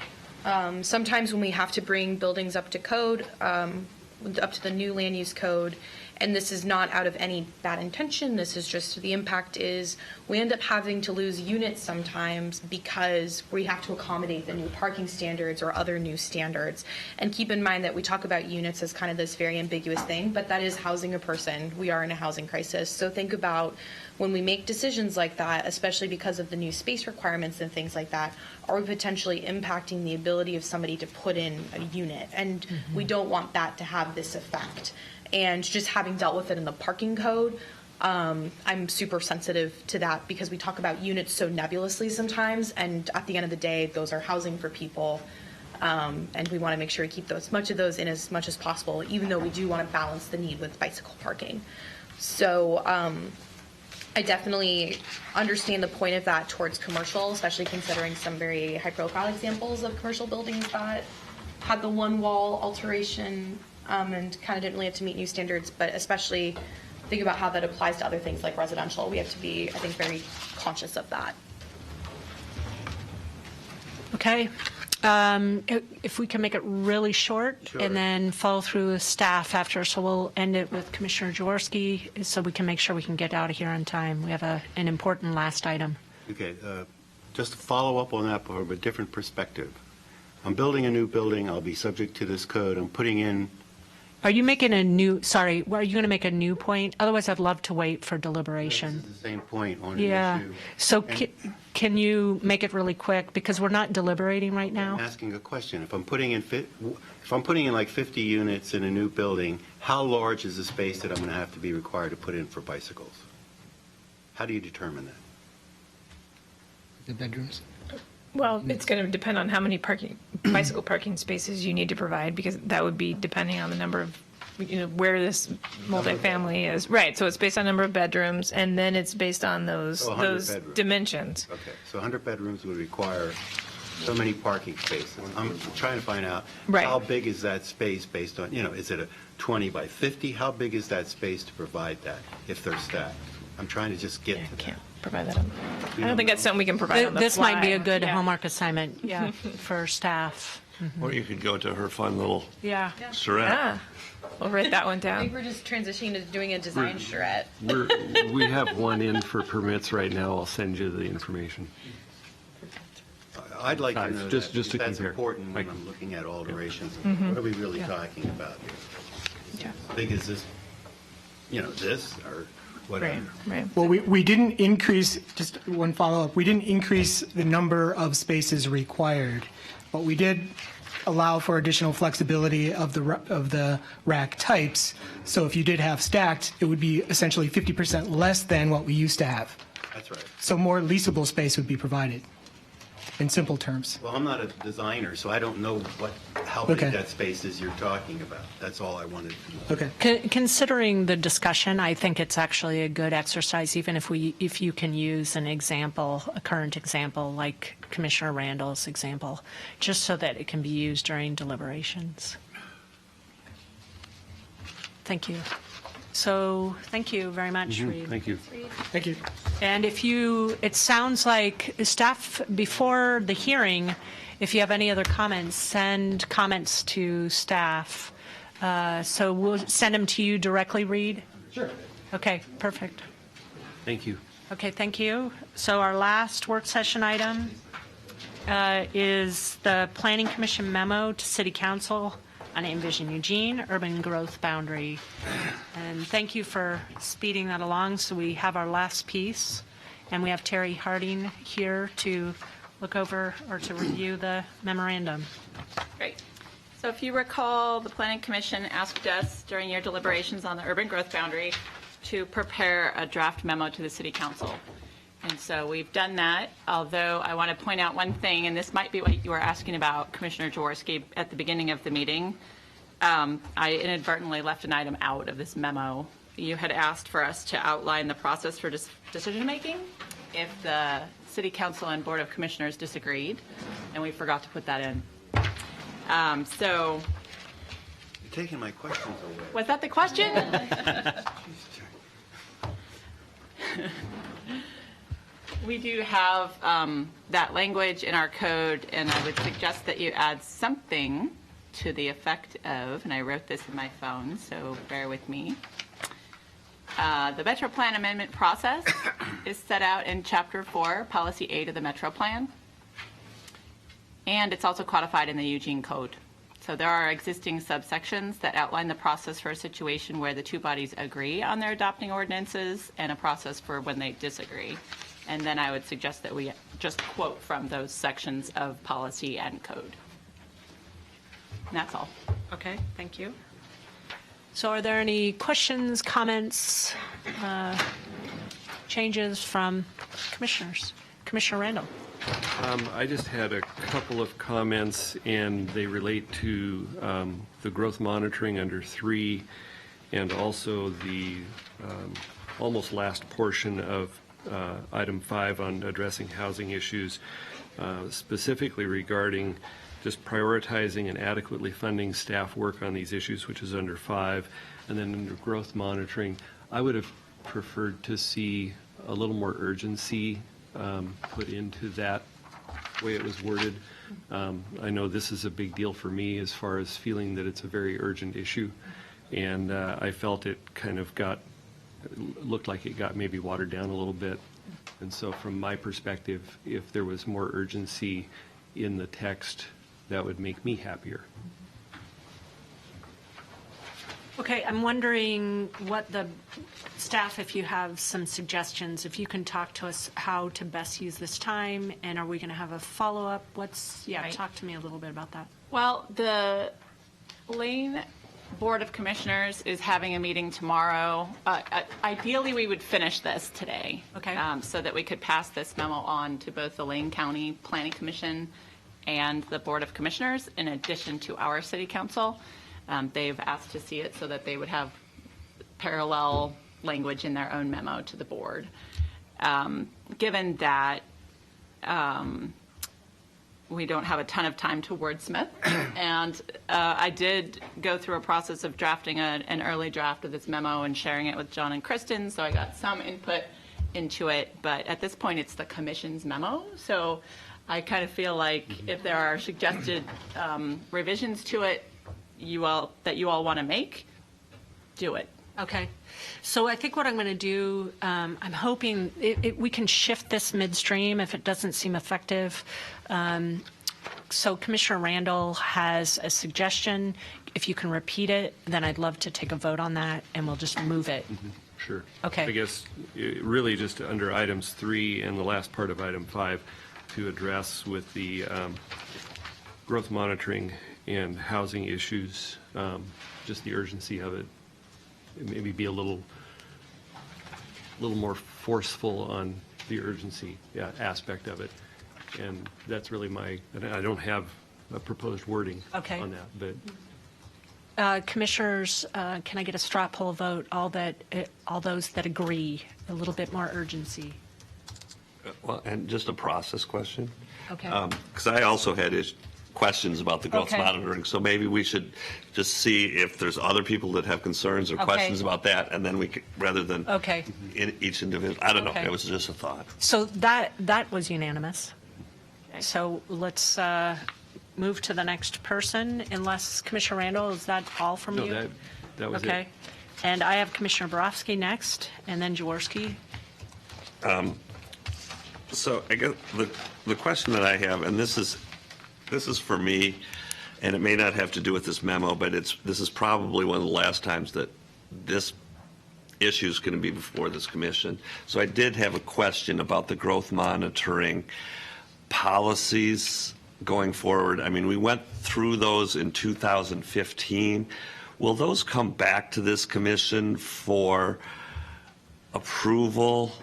sometimes when we have to bring buildings up to code, up to the new land use code, and this is not out of any bad intention, this is just the impact is we end up having to lose units sometimes because we have to accommodate the new parking standards or other new standards. And keep in mind that we talk about units as kind of this very ambiguous thing, but that is housing a person. We are in a housing crisis. So think about when we make decisions like that, especially because of the new space requirements and things like that, are we potentially impacting the ability of somebody to put in a unit? And we don't want that to have this effect. And just having dealt with it in the parking code, I'm super sensitive to that because we talk about units so nebulously sometimes, and at the end of the day, those are housing for people, and we want to make sure we keep as much of those in as much as possible, even though we do want to balance the need with bicycle parking. So I definitely understand the point of that towards commercial, especially considering some very high-profile examples of commercial buildings that had the one-wall alteration and kind of didn't really have to meet new standards, but especially think about how that applies to other things like residential. We have to be, I think, very conscious of that. Okay. If we can make it really short and then follow through with staff after. So we'll end it with Commissioner Jaworski so we can make sure we can get out of here on time. We have an important last item. Okay, just to follow up on that from a different perspective. I'm building a new building, I'll be subject to this code, I'm putting in. Are you making a new, sorry, are you going to make a new point? Otherwise, I'd love to wait for deliberation. This is the same point on an Yeah. issue. So And can you make it really quick? Because we're not deliberating right I'm now. asking a question. If I'm putting in like 50 units in a new building, how large is the space that I'm going to have to be required to put in for bicycles? How do you determine that? The bedrooms? Well, it's going to depend on how many bicycle parking spaces you need to provide, because that would be depending on the number of, where this multifamily is. Right, so it's based on number of bedrooms, and then it's based on those 100 bedrooms. dimensions. Okay, so 100 bedrooms would require so many parking spaces. I'm trying to find out, Right. how big is that space based on, is it a 20 by 50? How big is that space to provide that if they're stacked? I'm trying to just get to that. Can't provide that on. I don't think that's something we can provide on the This might be fly. a good Yeah. homework assignment, yeah, for staff. Or you could go to her fun little Yeah. charrette. Ah, we'll write that one I think down. we're just transitioning to doing a design charrette. We have one in for permits right now. I'll send you the information. I'd like to Guys, know just that, to because that's compare. important when Like- I'm looking at alterations. Mm-hmm. What are we really talking about here? How big is this, this or whatever? Right, right. Well, we didn't increase, just one follow-up, we didn't increase the number of spaces required, but we did allow for additional flexibility of the rack types. So if you did have stacked, it would be essentially 50% less than what we used to have. That's right. So more leasable space would be provided, in simple terms. Well, I'm not a designer, so I don't know how big Okay. that space is you're talking about. That's all I wanted to know. Okay. Considering the discussion, I think it's actually a good exercise, even if you can use an example, a current example, like Commissioner Randall's example, just so that it can be used during deliberations. Thank you. So, thank you very much, Reed. Thank you. Thank you. And it sounds like staff, before the hearing, if you have any other comments, send comments to staff. So we'll send them to you directly, Reed? Sure. Okay, perfect. Thank you. Okay, thank you. So our last work session item is the Planning Commission memo to City Council on Envision Eugene Urban Growth Boundary. And thank you for speeding that along. So we have our last piece, and we have Terry Harding here to look over or to review the memorandum. Great. So if you recall, the Planning Commission asked us during your deliberations on the urban growth boundary to prepare a draft memo to the City Council. And so we've done that, although I want to point out one thing, and this might be what you were asking about, Commissioner Jaworski, at the beginning of the meeting. I inadvertently left an item out of this memo. You had asked for us to outline the process for decision-making if the City Council and Board of Commissioners disagreed, and we forgot to put that in. So, You're taking my questions away. was that the question? We do have that language in our code, and I would suggest that you add something to the effect of, and I wrote this in my phone, so bear with me. The Metro Plan amendment process is set out in Chapter 4, Policy 8 of the Metro Plan, and it's also codified in the Eugene Code. So there are existing subsections that outline the process for a situation where the two bodies agree on their adopting ordinances and a process for when they disagree. And then I would suggest that we just quote from those sections of policy and code. And that's all. Okay, thank you. So are there any questions, comments, changes from commissioners? Commissioner Randall. I just had a couple of comments, and they relate to the growth monitoring under 3, and also the almost last portion of item 5 on addressing housing issues, specifically regarding just prioritizing and adequately funding staff work on these issues, which is under 5. And then under growth monitoring, I would have preferred to see a little more urgency put into that way it was worded. I know this is a big deal for me as far as feeling that it's a very urgent issue, and I felt it kind of looked like it got maybe watered down a little bit. And so from my perspective, if there was more urgency in the text, that would make me happier. Okay, I'm wondering what the staff, if you have some suggestions, if you can talk to us how to best use this time, and are we going to have a follow-up? Right. Talk to me a little bit about that. Well, the Lane Board of Commissioners is having a meeting tomorrow. Ideally, we would finish this today. Okay. So that we could pass this memo on to both the Lane County Planning Commission and the Board of Commissioners, in addition to our City Council. They've asked to see it so that they would have parallel language in their own memo to the board. Given that we don't have a ton of time to wordsmith, and I did go through a process of drafting an early draft of this memo and sharing it with John and Kristen, so I got some input into it, but at this point it's the commission's memo, so I kind of feel like if there are suggested revisions to it that you all want to make, do it. Okay. So I think what I'm going to do, I'm hoping we can shift this midstream if it doesn't seem effective. So Commissioner Randall has a suggestion. If you can repeat it, then I'd love to take a vote on that, and we'll just move it. Sure. Okay. I guess really just under items 3 and the last part of item 5 to address with the growth monitoring and housing issues, just the urgency of it, maybe be a little more forceful on the urgency aspect of it. And that's really and I don't have a proposed wording Okay. on that, but Commissioners, can I get a straw poll vote? All those that agree, a little bit more urgency. Well, and just a process question. Okay. Because I also had questions about the growth Okay. monitoring, so maybe we should just see if there's other people that have concerns or Okay. questions about that, and then we could, rather than Okay. in each individual, I don't know, Okay. it was just a thought. So that was unanimous. So let's move to the next person, unless Commissioner Randall, is that all from no, you? that was Okay. it. And I have Commissioner Borowski next, and then Jaworski. So I guess the question that I have, and this is for me, and it may not have to do with this memo, but this is probably one of the last times that this issue is going to be before this commission. So I did have a question about the growth monitoring policies going forward. I mean, we went through those in 2015. Will those come back to this commission for approval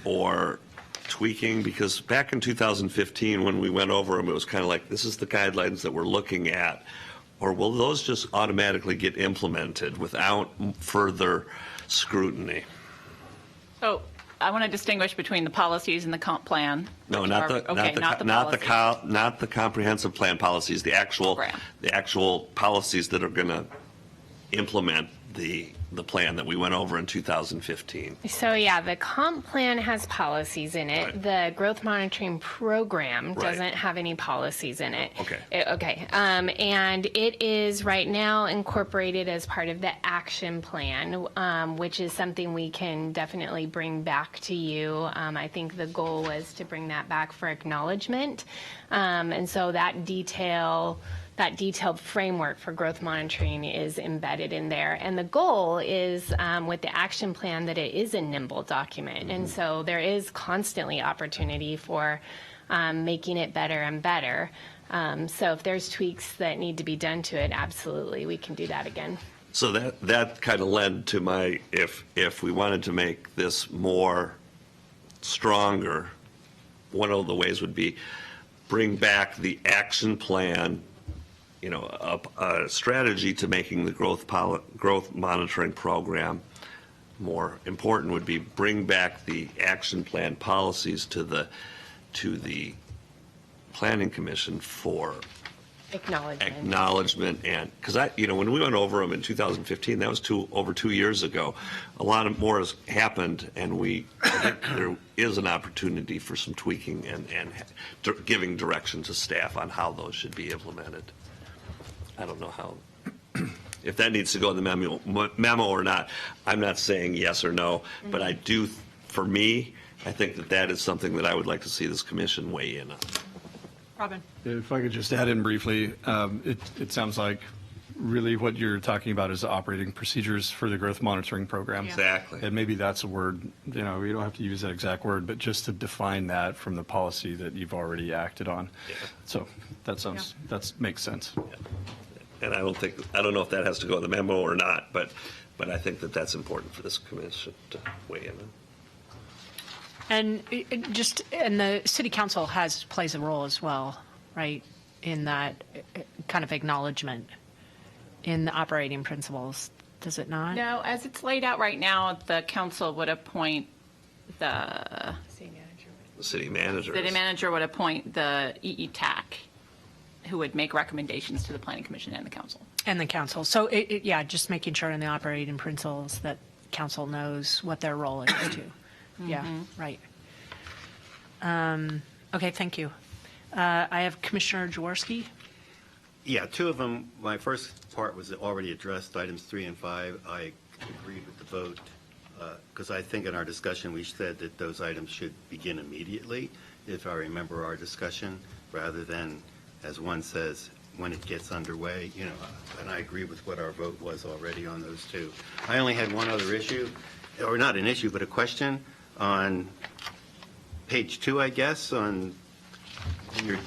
or tweaking? Because back in 2015, when we went over them, it was kind of like, this is the guidelines that we're looking at. Or will those just automatically get implemented without further scrutiny? So I want to distinguish between the policies and the comp plan. No, which not are- the okay, policies. not the comprehensive plan policies. The actual policies that are going to implement the plan that we went over in 2015. So yeah, the comp plan has policies in it. Right. The growth monitoring program Right. doesn't have any policies in it. Okay. Okay. And it is right now incorporated as part of the action plan, which is something we can definitely bring back to you. I think the goal was to bring that back for acknowledgement. And so that detailed framework for growth monitoring is embedded in there. And the goal is with the action plan that it is a nimble document. And so there is constantly opportunity for making it better and better. So if there's tweaks that need to be done to it, absolutely, we can do that again. So that kind of led to my, if we wanted to make this more stronger, one of the ways would be bring back the action plan, you know, a strategy to making the growth monitoring program more important would be bring back the action plan policies to the Planning Commission for acknowledgement. And because when we went over them in 2015, that was over 2 years ago. A lot more has happened, and I think there is an opportunity for some tweaking and giving direction to staff on how those should be implemented. I don't know how, if that needs to go in the memo or not. I'm not saying yes or no, but I do, for me, I think that is something that I would like to see this commission weigh in on. Robin. If I could just add in briefly, it sounds like really what you're talking about is the operating procedures for the growth monitoring program. Exactly. And maybe that's a word, you don't have to use that exact word, but just to define that from the policy that you've already acted on. Yeah. So that makes sense. Yeah. And I don't know if that has to go in the memo or not, but I think that that's important for this commission to weigh in on. And and the city council plays a role as well, right, in that kind of acknowledgement in the operating principles, does it not? No, as it's laid out right now, the council would appoint the City manager. city manager would appoint the EETAC, who would make recommendations to the Planning Commission and the council. And the council. So, just making sure in the operating principles that council knows what their role is too. Yeah, right. Okay, thank you. I have Commissioner Jaworski. Yeah, two of them, my first part was already addressed, items 3 and 5. I agreed with the vote, because I think in our discussion, we said that those items should begin immediately, if I remember our discussion, rather than, as one says, when it gets underway, and I agree with what our vote was already on those two. I only had one other issue, or not an issue, but a question on page 2, I guess, on your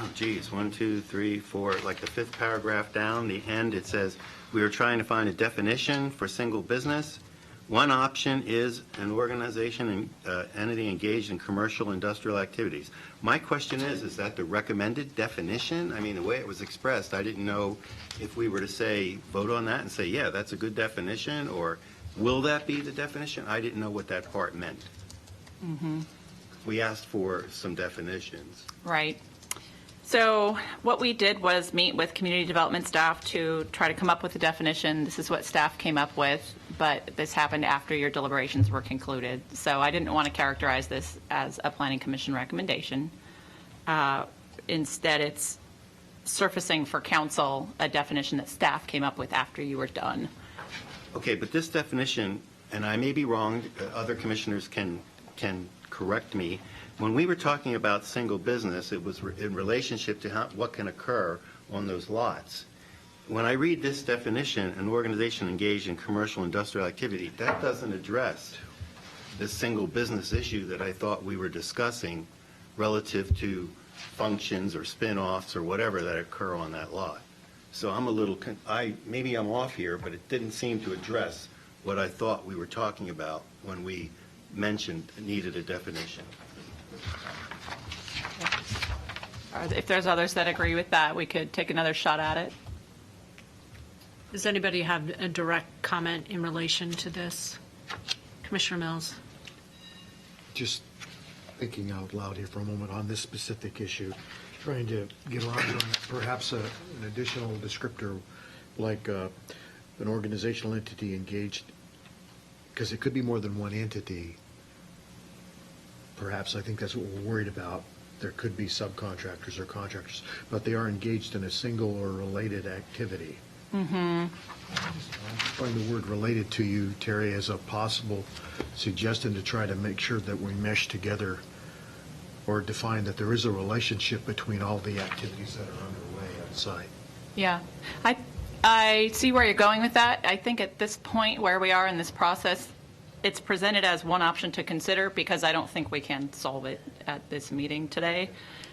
oh geez, 1, 2, 3, 4, like the fifth paragraph down, the end, it says, we are trying to find a definition for single business. One option is an organization and entity engaged in commercial industrial activities. My question is that the recommended definition? I mean, the way it was expressed, I didn't know if we were to say, vote on that and say, yeah, that's a good definition, or will that be the definition? I didn't know what that part meant. We asked for some definitions. Right. So what we did was meet with community development staff to try to come up with a definition. This is what staff came up with, but this happened after your deliberations were concluded. So I didn't want to characterize this as a planning commission recommendation. Instead, it's surfacing for council a definition that staff came up with after you were done. Okay, but this definition, and I may be wrong, other commissioners can correct me. When we were talking about single business, it was in relationship to what can occur on those lots. When I read this definition, an organization engaged in commercial industrial activity, that doesn't address the single business issue that I thought we were discussing relative to functions or spin-offs or whatever that occur on that lot. So I'm a little, maybe I'm off here, but it didn't seem to address what I thought we were talking about when we mentioned needed a definition. If there's others that agree with that, we could take another shot at it. Does anybody have a direct comment in relation to this? Commissioner Mills? Just thinking out loud here for a moment on this specific issue, trying to get around to perhaps an additional descriptor like an organizational entity engaged, because it could be more than one entity. Perhaps I think that's what we're worried about. There could be subcontractors or contractors, but they are engaged in a single or related activity. I find the word related to you, Terry, as a possible suggestion to try to make sure that we mesh together or define that there is a relationship between all the activities that are underway on site. Yeah, I see where you're going with that. I think at this point where we are in this process, it's presented as one option to consider because I don't think we can solve it at this meeting today.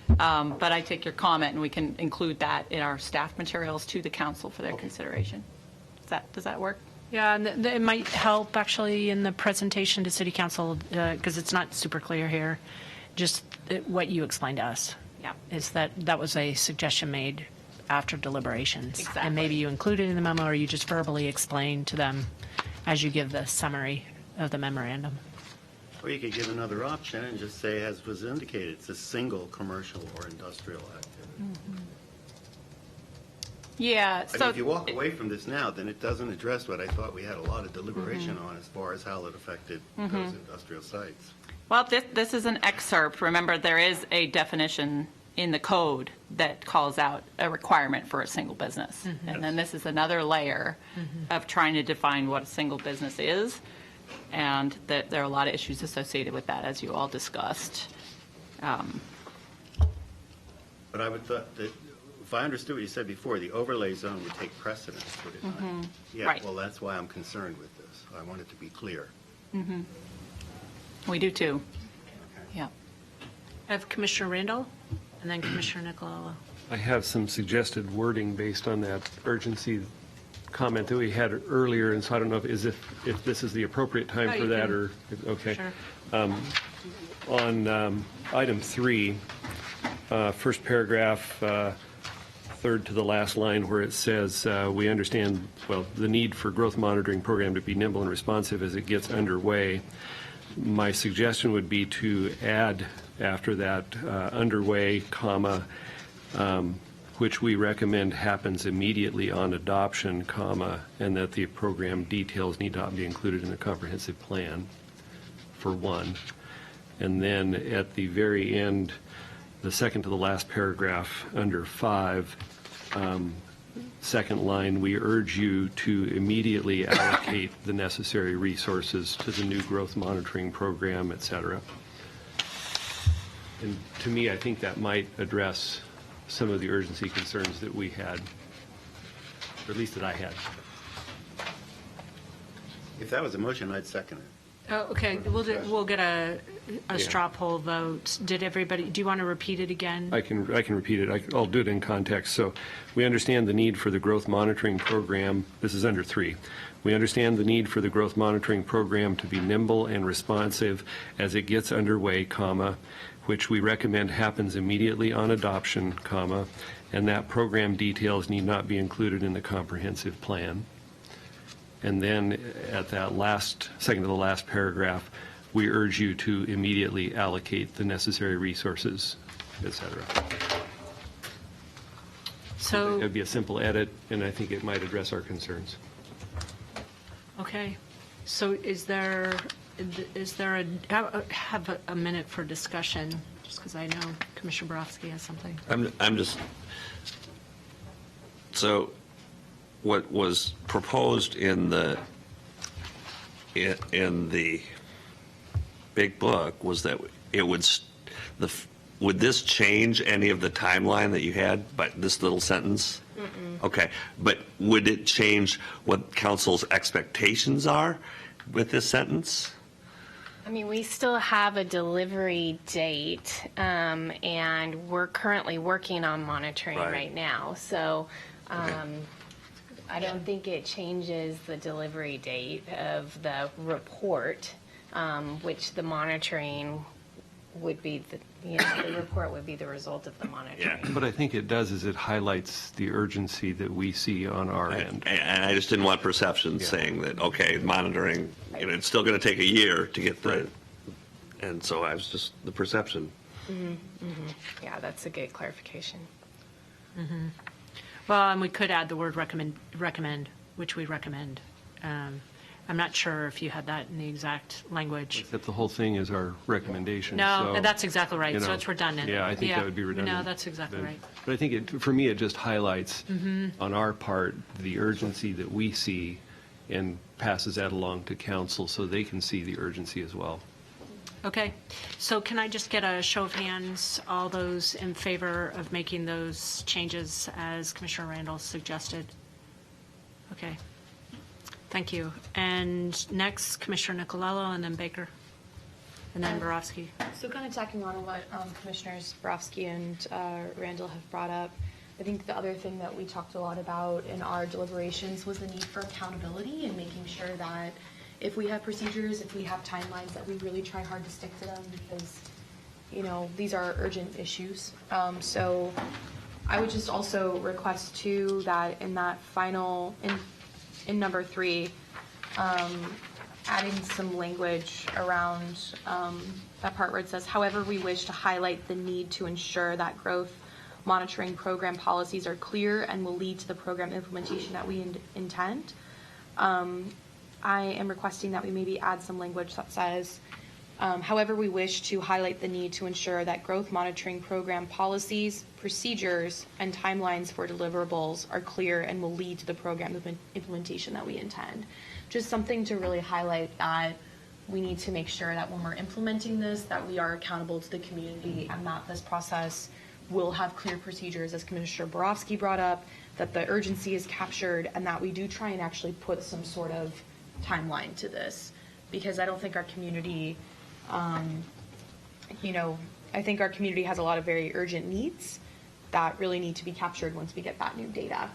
But I take your comment and we can include that in our staff materials to the council for their consideration. Does that work? Yeah, and it might help actually in the presentation to City Council because it's not super clear here. Just what you explained to us. Yeah. Is that was a suggestion made after deliberations. Exactly. And maybe you include it in the memo or you just verbally explain to them as you give the summary of the memorandum. Or you could give another option and just say, as was indicated, it's a single commercial or industrial activity. Yeah. I mean, if you walk away from this now, then it doesn't address what I thought we had a lot of deliberation on as far as how it affected those industrial sites. Well, this is an excerpt. Remember, there is a definition in the code that calls out a requirement for a single business. And then this is another layer of trying to define what a single business is. And that there are a lot of issues associated with that, as you all discussed. But I would thought that, if I understood what you said before, the overlay zone would take precedence, would it not? Yeah, Right. well, that's why I'm concerned with this. I want it to be clear. We do too. Yeah. I have Commissioner Randall and then Commissioner Nicolella. I have some suggested wording based on that urgency comment that we had earlier, and so I don't know if this is the appropriate time for that or, okay. Sure. On item 3, first paragraph, third to the last line where it says, we understand, well, the need for growth monitoring program to be nimble and responsive as it gets underway. My suggestion would be to add after that underway, comma, which we recommend happens immediately on adoption, comma, and that the program details need not be included in the comprehensive plan, for one. And then at the very end, the second to the last paragraph under 5, second line, we urge you to immediately allocate the necessary resources to the new growth monitoring program, et cetera. And to me, I think that might address some of the urgency concerns that we had, or at least that I had. If that was a motion, I'd second it. Oh, okay, we'll get a straw poll vote. Did everybody, do you want to repeat it again? I can repeat it. I'll do it in context. So we understand the need for the growth monitoring program. This is under 3. We understand the need for the growth monitoring program to be nimble and responsive as it gets underway, comma, which we recommend happens immediately on adoption, comma, and that program details need not be included in the comprehensive plan. And then at that second to the last paragraph, we urge you to immediately allocate the necessary resources, et cetera. So, It'd be a simple edit, and I think it might address our concerns. okay, so is there have a minute for discussion, just because I know Commissioner Borowski has something. I'm just, so what was proposed in the big book was that it would this change any of the timeline that you had by this little sentence? Mm-mm. Okay, but would it change what council's expectations are with this sentence? I mean, we still have a delivery date, and we're currently working on monitoring right now. So I don't think it changes the delivery date of the report, which the monitoring would be, the report would be the result of the monitoring. But I think it does is it highlights the urgency that we see on our end. And I just didn't want perception saying that, okay, monitoring, it's still going to take a year to get the, and so I was just, the perception. Mm-hmm. Mm-hmm. Yeah, that's a good clarification. Mm-hmm. Well, and we could add the word recommend, which we recommend. I'm not sure if you had that in the exact language. Except the whole thing is our recommendation. No, so, that's exactly right. So it's redundant. Yeah, I think that would be redundant. No, that's exactly right. But I think for me, it just highlights Mhm. on our part the urgency that we see and passes that along to council so they can see the urgency as well. Okay, so can I just get a show of hands, all those in favor of making those changes as Commissioner Randall suggested? Okay, thank you. And next, Commissioner Nicolello, and then Baker, and then Borowski. So kind of tacking on what Commissioners Borowski and Randall have brought up, I think the other thing that we talked a lot about in our deliberations was the need for accountability and making sure that if we have procedures, if we have timelines, that we really try hard to stick to them because, these are urgent issues. So I would just also request too that in that final, in number 3, adding some language around that part where it says, however, we wish to highlight the need to ensure that growth monitoring program policies are clear and will lead to the program implementation that we intend. I am requesting that we maybe add some language that says, however, we wish to highlight the need to ensure that growth monitoring program policies, procedures, and timelines for deliverables are clear and will lead to the program implementation that we intend. Just something to really highlight that we need to make sure that when we're implementing this, that we are accountable to the community and that this process will have clear procedures, as Commissioner Borowski brought up, that the urgency is captured, and that we do try and actually put some sort of timeline to this, because I don't think our community, I think our community has a lot of very urgent needs that really need to be captured once we get that new data.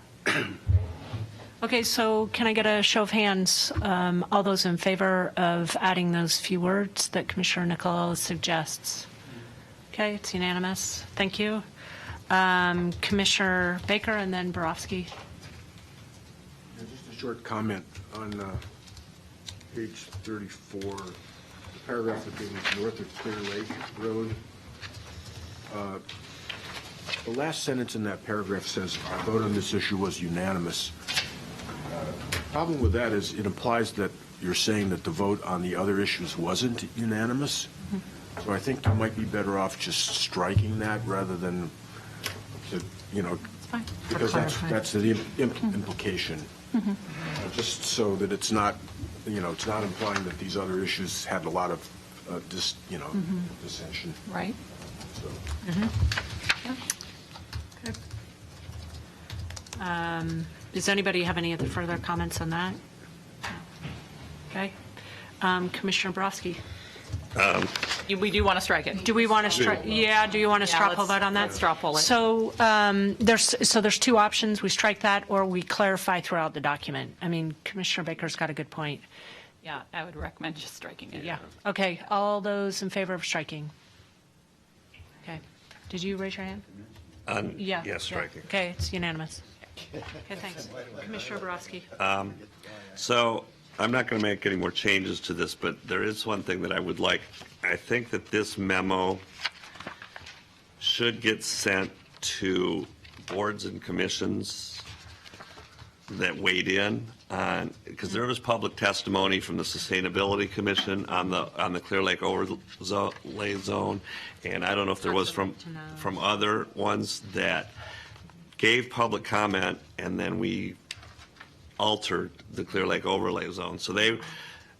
Okay, so can I get a show of hands, all those in favor of adding those few words that Commissioner Nicolello suggests? Okay, it's unanimous. Thank you. Commissioner Baker and then Borowski. Just a short comment on page 34, the paragraph that begins north of Clear Lake Road. The last sentence in that paragraph says, our vote on this issue was unanimous. The problem with that is it implies that you're saying that the vote on the other issues wasn't unanimous. Mm-hmm. So I think you might be better off just striking that rather than, because that's the implication. Mm-hmm. Just so that it's not, it's not implying that these other issues had a lot of dissension. Right. So. Mm-hmm. Yeah. Okay. Does anybody have any other further comments on that? Okay. Commissioner Brodsky. We do want to strike it. Do we want to strike? Yeah, do you want to straw poll vote on that? Let's straw poll it. So there's two options. We strike that or we clarify throughout the document. I mean, Commissioner Baker's got a good point. Yeah, I would recommend just striking it. Yeah. Okay. All those in favor of striking? Okay. Did you raise your hand? Yeah. Yes, striking. Okay, it's unanimous. Okay, thanks. Commissioner Borowski. So I'm not going to make any more changes to this, but there is one thing that I would like. I think that this memo should get sent to boards and commissions that weighed in on, because there was public testimony from the Sustainability Commission on the Clear Lake overlay zone, and I don't know if there was from other ones that gave public comment, and then we altered the Clear Lake overlay zone. So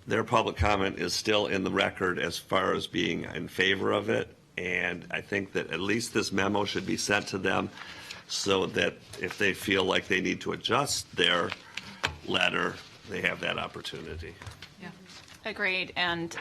their public comment is still in the record as far as being in favor of it, and I think that at least this memo should be sent to them so that if they feel like they need to adjust their letter, they have that opportunity. Agreed, and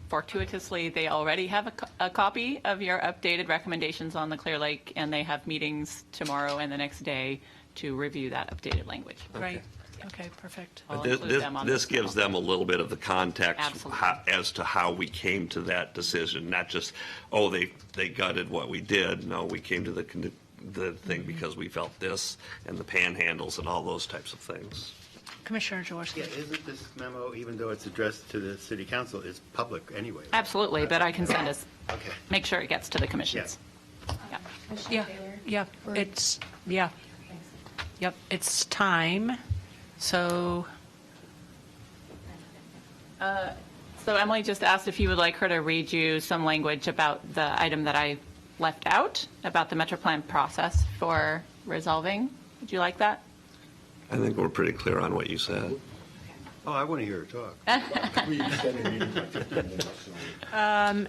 fortuitously, they already have a copy of your updated recommendations on the Clear Lake, and they have meetings tomorrow and the next day to review that updated language. Right. Okay, perfect. I'll But include them on this gives them a little bit of the context Absolutely. as to how we came to that decision, not just, oh, they gutted what we did. No, we came to the thing because we felt this and the panhandles and all those types of things. Commissioner Jaworski. Yeah, isn't this memo, even though it's addressed to the city council, is public anyway? Absolutely, but I can send us, Okay. make sure it gets to the commissions. Yeah, Yep, it's time. So, So Emily just asked if you would like her to read you some language about the item that I left out, about the Metro Plan process for resolving. Would you like that? I think we're pretty clear on what you said. Oh, I want to hear her talk. We extended the meeting by 15 minutes. So. I'm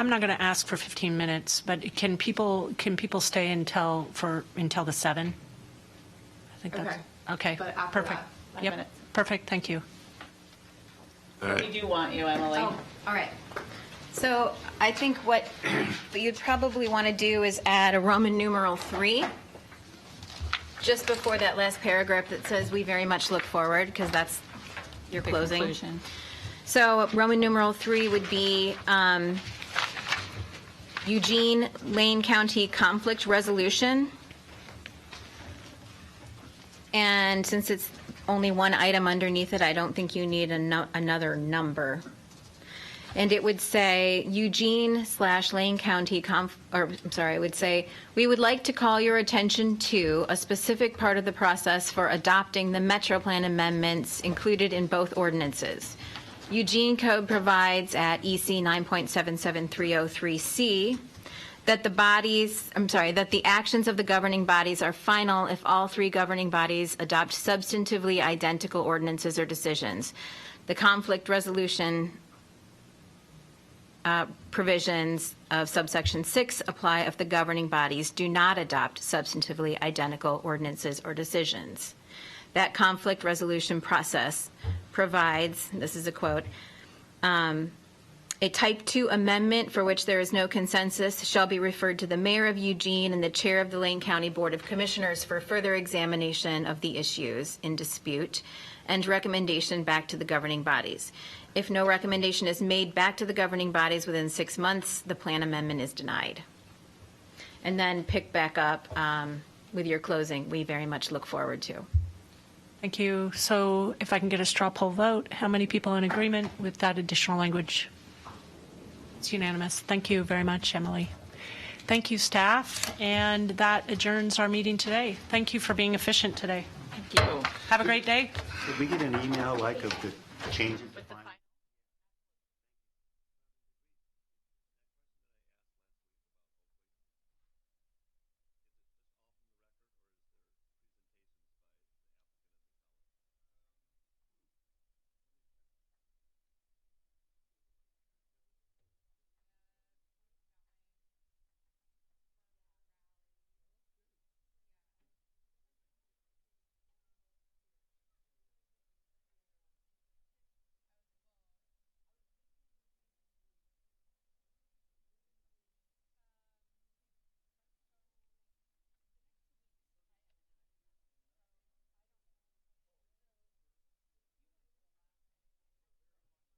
not going to ask for 15 minutes, but can people stay until the 7? I think that's okay. But after Perfect. that, 5 Yep. minutes. Perfect. Thank you. All We right. do want you, Emily. Oh, all right. So I think what you'd probably want to do is add a Roman numeral 3 just before that last paragraph that says we very much look forward, because that's your The closing. conclusion. So Roman numeral 3 would be Eugene, Lane County conflict resolution. And since it's only one item underneath it, I don't think you need another number. And it would say Eugene/Lane County it would say, we would like to call your attention to a specific part of the process for adopting the Metro Plan amendments included in both ordinances. Eugene Code provides at EC 9.77303C that the actions of the governing bodies are final if all 3 governing bodies adopt substantively identical ordinances or decisions. The conflict resolution provisions of subsection 6 apply if the governing bodies do not adopt substantively identical ordinances or decisions. That conflict resolution process provides, this is a quote, a Type 2 amendment for which there is no consensus shall be referred to the mayor of Eugene and the chair of the Lane County Board of Commissioners for further examination of the issues in dispute and recommendation back to the governing bodies. If no recommendation is made back to the governing bodies within 6 months, the plan amendment is denied. And then pick back up with your closing, we very much look forward to. Thank you. So if I can get a straw poll vote, how many people in agreement with that additional language? It's unanimous. Thank you very much, Emily. Thank you, staff, and that adjourns our meeting today. Thank you for being efficient today. Thank you. Have a great day. Did we get an email of the changes?